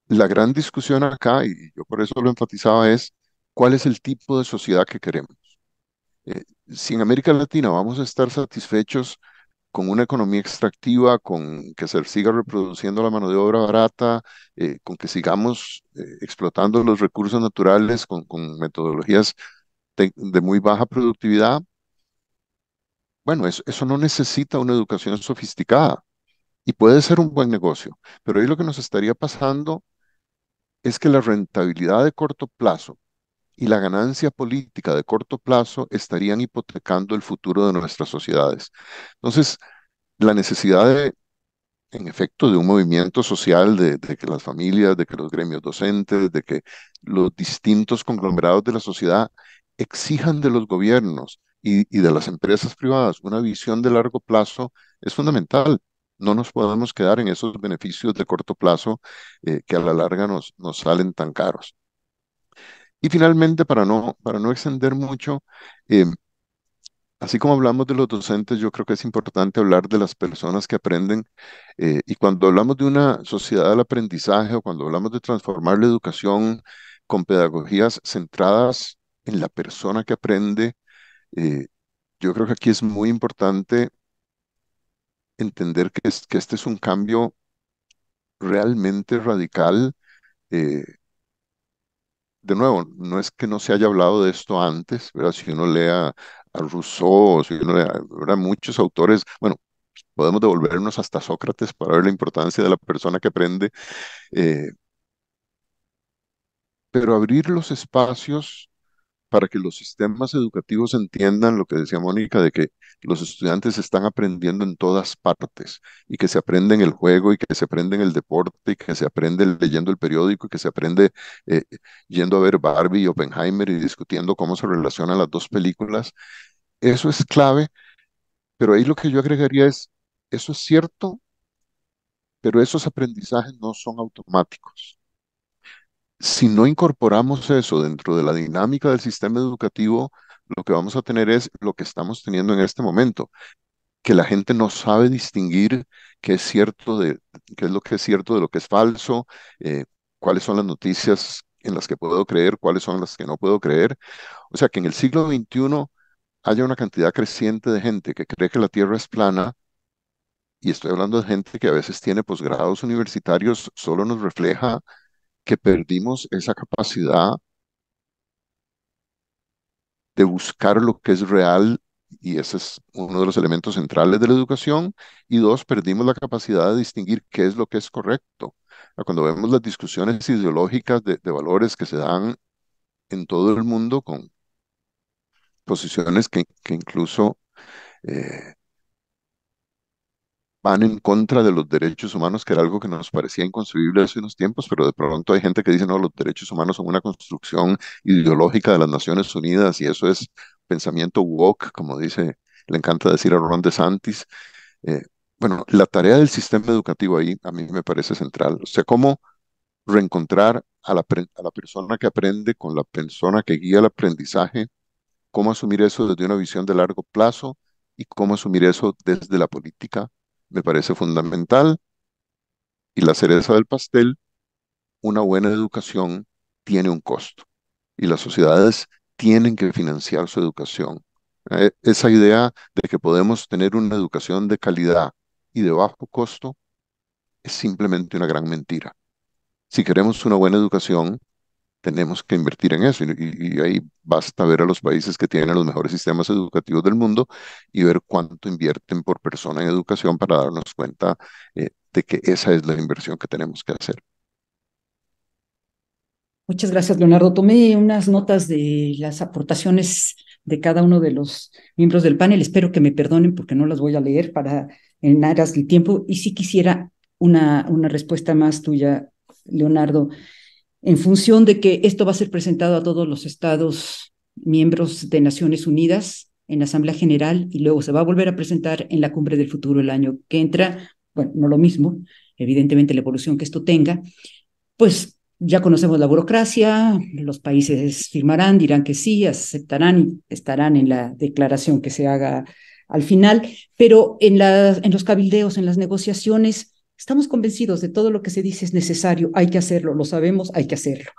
La gran discusión acá, y yo por eso lo enfatizaba, es cuál es el tipo de sociedad que queremos. Si en América Latina vamos a estar satisfechos con una economía extractiva, con que se siga reproduciendo la mano de obra barata, con que sigamos explotando los recursos naturales con metodologías de muy baja productividad, bueno, eso no necesita una educación sofisticada y puede ser un buen negocio, pero ahí lo que nos estaría pasando es que la rentabilidad de corto plazo y la ganancia política de corto plazo estarían hipotecando el futuro de nuestras sociedades. Entonces, la necesidad en efecto, de un movimiento social, de que las familias, de que los gremios docentes, de que los distintos conglomerados de la sociedad exijan de los gobiernos y de las empresas privadas una visión de largo plazo es fundamental. No nos podemos quedar en esos beneficios de corto plazo que a la larga nos salen tan caros. Y finalmente, para no extender mucho, eh, así como hablamos de los docentes, yo creo que es importante hablar de las personas que aprenden. Y cuando hablamos de una sociedad del aprendizaje o cuando hablamos de transformar la educación con pedagogías centradas en la persona que aprende, eh, yo creo que aquí es muy importante entender que este es un cambio realmente radical. eh, de nuevo, no es que no se haya hablado de esto antes, ¿verdad? Si uno lee a Rousseau, o si uno lee a muchos autores, bueno, podemos devolvernos hasta Sócrates para ver la importancia de la persona que aprende, eh, pero abrir los espacios para que los sistemas educativos entiendan lo que decía Mónica, de que los estudiantes están aprendiendo en todas partes y que se aprende en el juego y que se aprende en el deporte y que se aprende leyendo el periódico y que se aprende eh, yendo a ver Barbie y Oppenheimer y discutiendo cómo se relacionan las dos películas. Eso es clave, pero ahí lo que yo agregaría es, eso es cierto, pero esos aprendizajes no son automáticos. Si no incorporamos eso dentro de la dinámica del sistema educativo, lo que vamos a tener es lo que estamos teniendo en este momento, que la gente no sabe distinguir qué es cierto qué es lo que es cierto de lo que es falso, eh, cuáles son las noticias en las que puedo creer, cuáles son las que no puedo creer. O sea, que en el siglo XXI haya una cantidad creciente de gente que cree que la Tierra es plana, y estoy hablando de gente que a veces tiene posgrados universitarios, solo nos refleja que perdimos esa capacidad de buscar lo que es real, y ese es uno de los elementos centrales de la educación, y dos, perdimos la capacidad de distinguir qué es lo que es correcto. Cuando vemos las discusiones ideológicas de valores que se dan en todo el mundo posiciones que incluso eh, van en contra de los derechos humanos, que era algo que nos parecía inconcebible hace unos tiempos, pero de pronto hay gente que dice, no, los derechos humanos son una construcción ideológica de las Naciones Unidas y eso es pensamiento woke, como dice, le encanta decir a Ron DeSantis. Eh, bueno, la tarea del sistema educativo ahí a mí me parece central. O sea, cómo reencontrar a la persona que aprende con la persona que guía el aprendizaje, cómo asumir eso desde una visión de largo plazo y cómo asumir eso desde la política, me parece fundamental. Y la cereza del pastel, una buena educación tiene un costo y las sociedades tienen que financiar su educación. Esa idea de que podemos tener una educación de calidad y de bajo costo es simplemente una gran mentira. Si queremos una buena educación, tenemos que invertir en eso y ahí basta ver a los países que tienen los mejores sistemas educativos del mundo y ver cuánto invierten por persona en educación para darnos cuenta de que esa es la inversión que tenemos que hacer. Muchas gracias, Leonardo. Tomé unas notas de las aportaciones de cada uno de los miembros del panel. Espero que me perdonen porque no las voy a leer para en aras del tiempo. Y sí quisiera una respuesta más tuya, Leonardo, en función de que esto va a ser presentado a todos los estados miembros de Naciones Unidas en la Asamblea General y luego se va a volver a presentar en la Cumbre del Futuro el año que entra. Bueno, no lo mismo, evidentemente la evolución que esto tenga, pues ya conocemos la burocracia, los países firmarán, dirán que sí, aceptarán y estarán en la declaración que se haga al final, pero en los cabildeos, en las negociaciones, estamos convencidos de todo lo que se dice es necesario, hay que hacerlo, lo sabemos, hay que hacerlo.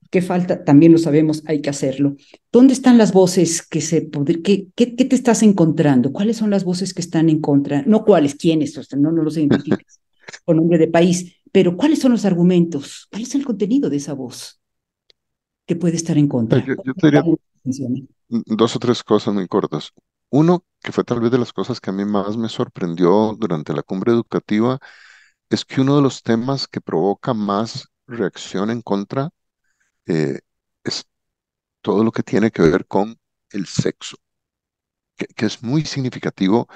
¿Qué falta? También lo sabemos, hay que hacerlo. ¿Dónde están las voces que qué te estás encontrando? ¿Cuáles son las voces que están en contra? No cuáles, quiénes, o sea, no los identificas con nombre de país, pero ¿cuáles son los argumentos? ¿Cuál es el contenido de esa voz que puede estar en contra? Yo te diría dos o tres cosas muy cortas. Uno, que fue tal vez de las cosas que a mí más me sorprendió durante la cumbre educativa, es que uno de los temas que provoca más reacción en contra eh, es todo lo que tiene que ver con el sexo, que es muy significativo,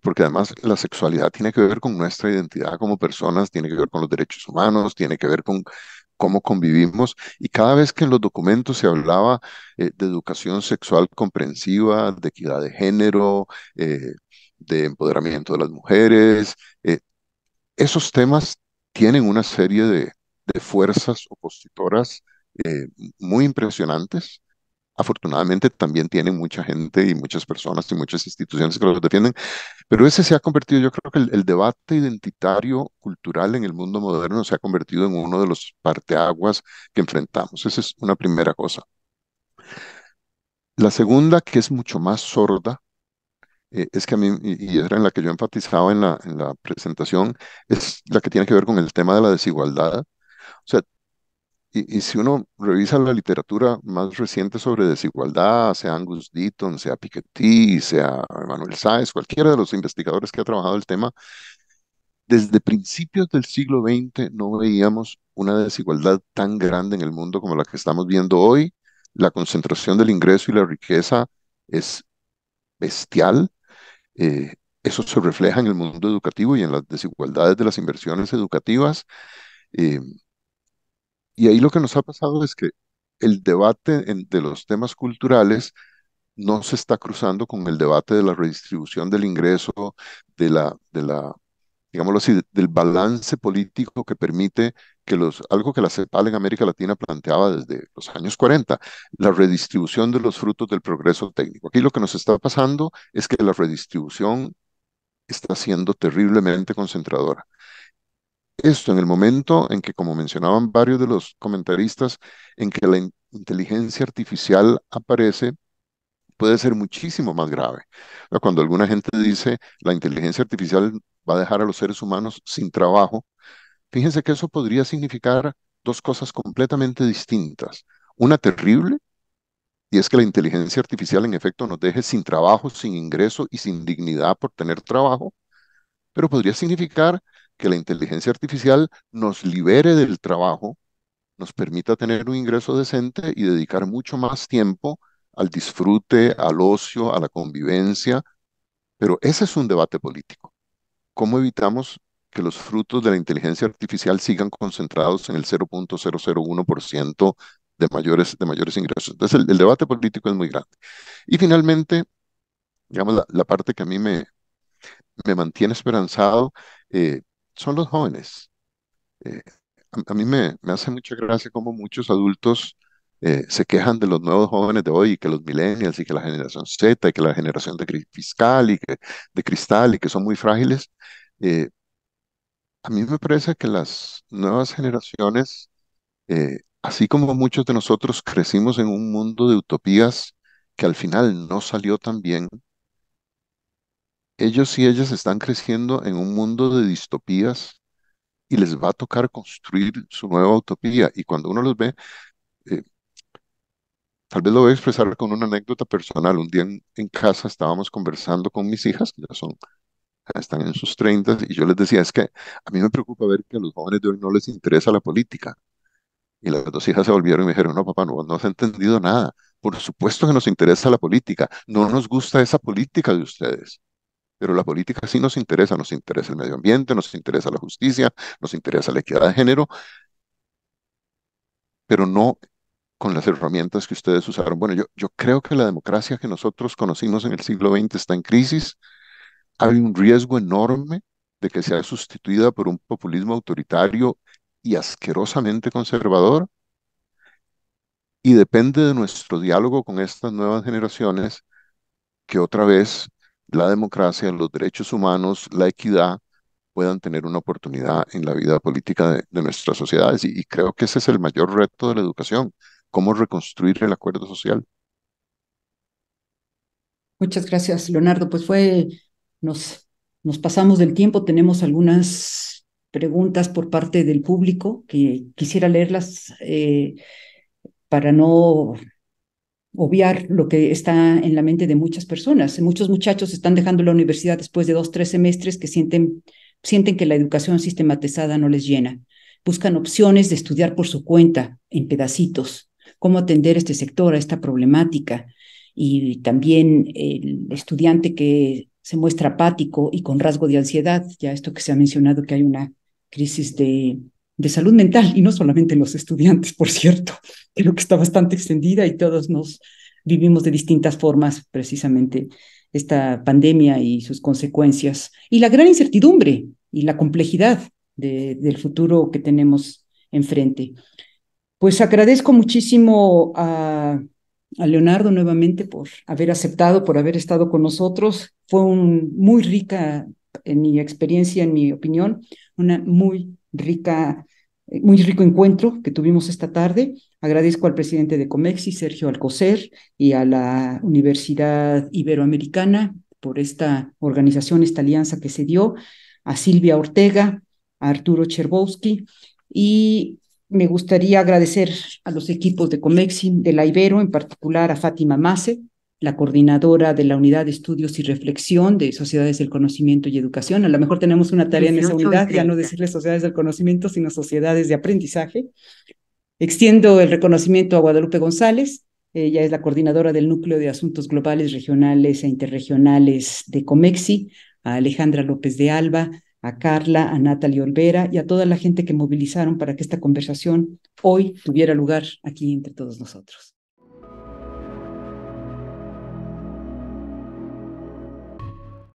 porque además la sexualidad tiene que ver con nuestra identidad como personas, tiene que ver con los derechos humanos, tiene que ver con cómo convivimos, y cada vez que en los documentos se hablaba de educación sexual comprensiva, de equidad de género, de empoderamiento de las mujeres, esos temas tienen una serie de fuerzas opositoras eh, muy impresionantes. Afortunadamente también tienen mucha gente y muchas personas y muchas instituciones que los defienden, pero ese se ha convertido, yo creo que el debate identitario cultural en el mundo moderno se ha convertido en uno de los parteaguas que enfrentamos. Esa es una primera cosa. La segunda, que es mucho más sorda, es que a mí, y era en la que yo enfatizaba en la presentación, es la que tiene que ver con el tema de la desigualdad. O sea, y si uno revisa la literatura más reciente sobre desigualdad, sea Angus Deaton, sea Piketty, sea Emmanuel Sáenz, cualquiera de los investigadores que ha trabajado el tema, desde principios del siglo XX no veíamos una desigualdad tan grande en el mundo como la que estamos viendo hoy. La concentración del ingreso y la riqueza es bestial. Eh, Eso se refleja en el mundo educativo y en las desigualdades de las inversiones educativas. Eh, Y ahí lo que nos ha pasado es que el debate de los temas culturales no se está cruzando con el debate de la redistribución del ingreso, digámoslo así, del balance político que permite algo que la CEPAL en América Latina planteaba desde los años 40, la redistribución de los frutos del progreso técnico. Aquí lo que nos está pasando es que la redistribución está siendo terriblemente concentradora. Esto en el momento en que, como mencionaban varios de los comentaristas, en que la inteligencia artificial aparece, puede ser muchísimo más grave. Cuando alguna gente dice la inteligencia artificial va a dejar a los seres humanos sin trabajo, fíjense que eso podría significar dos cosas completamente distintas. Una terrible, y es que la inteligencia artificial en efecto nos deje sin trabajo, sin ingreso y sin dignidad por tener trabajo, pero podría significar que la inteligencia artificial nos libere del trabajo, nos permita tener un ingreso decente y dedicar mucho más tiempo al disfrute, al ocio, a la convivencia, pero ese es un debate político. ¿Cómo evitamos que los frutos de la inteligencia artificial sigan concentrados en el 0.001% de mayores ingresos? Entonces, el debate político es muy grande. Y finalmente, digamos, la parte que a mí me mantiene esperanzado son los jóvenes. Eh, a mí me hace mucha gracia cómo muchos adultos se quejan de los nuevos jóvenes de hoy, y que los millennials, y que la generación Z, y que la generación fiscal, de cristal, y que son muy frágiles. Eh, a mí me parece que las nuevas generaciones, así como muchos de nosotros crecimos en un mundo de utopías que al final no salió tan bien, ellos y ellas están creciendo en un mundo de distopías y les va a tocar construir su nueva utopía. Y cuando uno los ve, eh, tal vez lo voy a expresar con una anécdota personal. Un día en casa estábamos conversando con mis hijas, que ya están en sus 30, y yo les decía, es que a mí me preocupa ver que a los jóvenes de hoy no les interesa la política. Y las dos hijas se volvieron y me dijeron, no, papá, no has entendido nada. Por supuesto que nos interesa la política. No nos gusta esa política de ustedes. Pero la política sí nos interesa el medio ambiente, nos interesa la justicia, nos interesa la equidad de género, pero no con las herramientas que ustedes usaron. Bueno, yo creo que la democracia que nosotros conocimos en el siglo XX está en crisis. Hay un riesgo enorme de que sea sustituida por un populismo autoritario y asquerosamente conservador, y depende de nuestro diálogo con estas nuevas generaciones que otra vez la democracia, los derechos humanos, la equidad puedan tener una oportunidad en la vida política de nuestras sociedades. Y creo que ese es el mayor reto de la educación, cómo reconstruir el acuerdo social. Muchas gracias, Leonardo. Pues nos, nos pasamos del tiempo, tenemos algunas preguntas por parte del público que quisiera leerlas para no obviar lo que está en la mente de muchas personas. Muchos muchachos están dejando la universidad después de 2, 3 semestres que sienten que la educación sistematizada no les llena. Buscan opciones de estudiar por su cuenta, en pedacitos, cómo atender este sector, a esta problemática. Y también el estudiante que se muestra apático y con rasgo de ansiedad, ya esto que se ha mencionado, que hay una crisis de salud mental, y no solamente los estudiantes, por cierto, creo que está bastante extendida y todos nos vivimos de distintas formas precisamente esta pandemia y sus consecuencias, y la gran incertidumbre y la complejidad del futuro que tenemos enfrente. Pues agradezco muchísimo a Leonardo nuevamente por haber aceptado, por haber estado con nosotros. Fue muy rica, en mi experiencia, en mi opinión, una muy rico encuentro que tuvimos esta tarde. Agradezco al presidente de Comexi, Sergio Alcocer, y a la Universidad Iberoamericana por esta organización, esta alianza que se dio, a Silvia Ortega, a Arturo Cherbowski, y me gustaría agradecer a los equipos de Comexi, de la Ibero, en particular a Fátima Mace, la coordinadora de la Unidad de Estudios y Reflexión de Sociedades del Conocimiento y Educación. A lo mejor tenemos una tarea en esa unidad, ya no decirles sociedades del conocimiento, sino sociedades de aprendizaje. Extiendo el reconocimiento a Guadalupe González. Ella es la coordinadora del Núcleo de Asuntos Globales, Regionales e Interregionales de Comexi, a Alejandra López de Alba, a Carla, a Natalie Olvera y a toda la gente que movilizaron para que esta conversación hoy tuviera lugar aquí entre todos nosotros.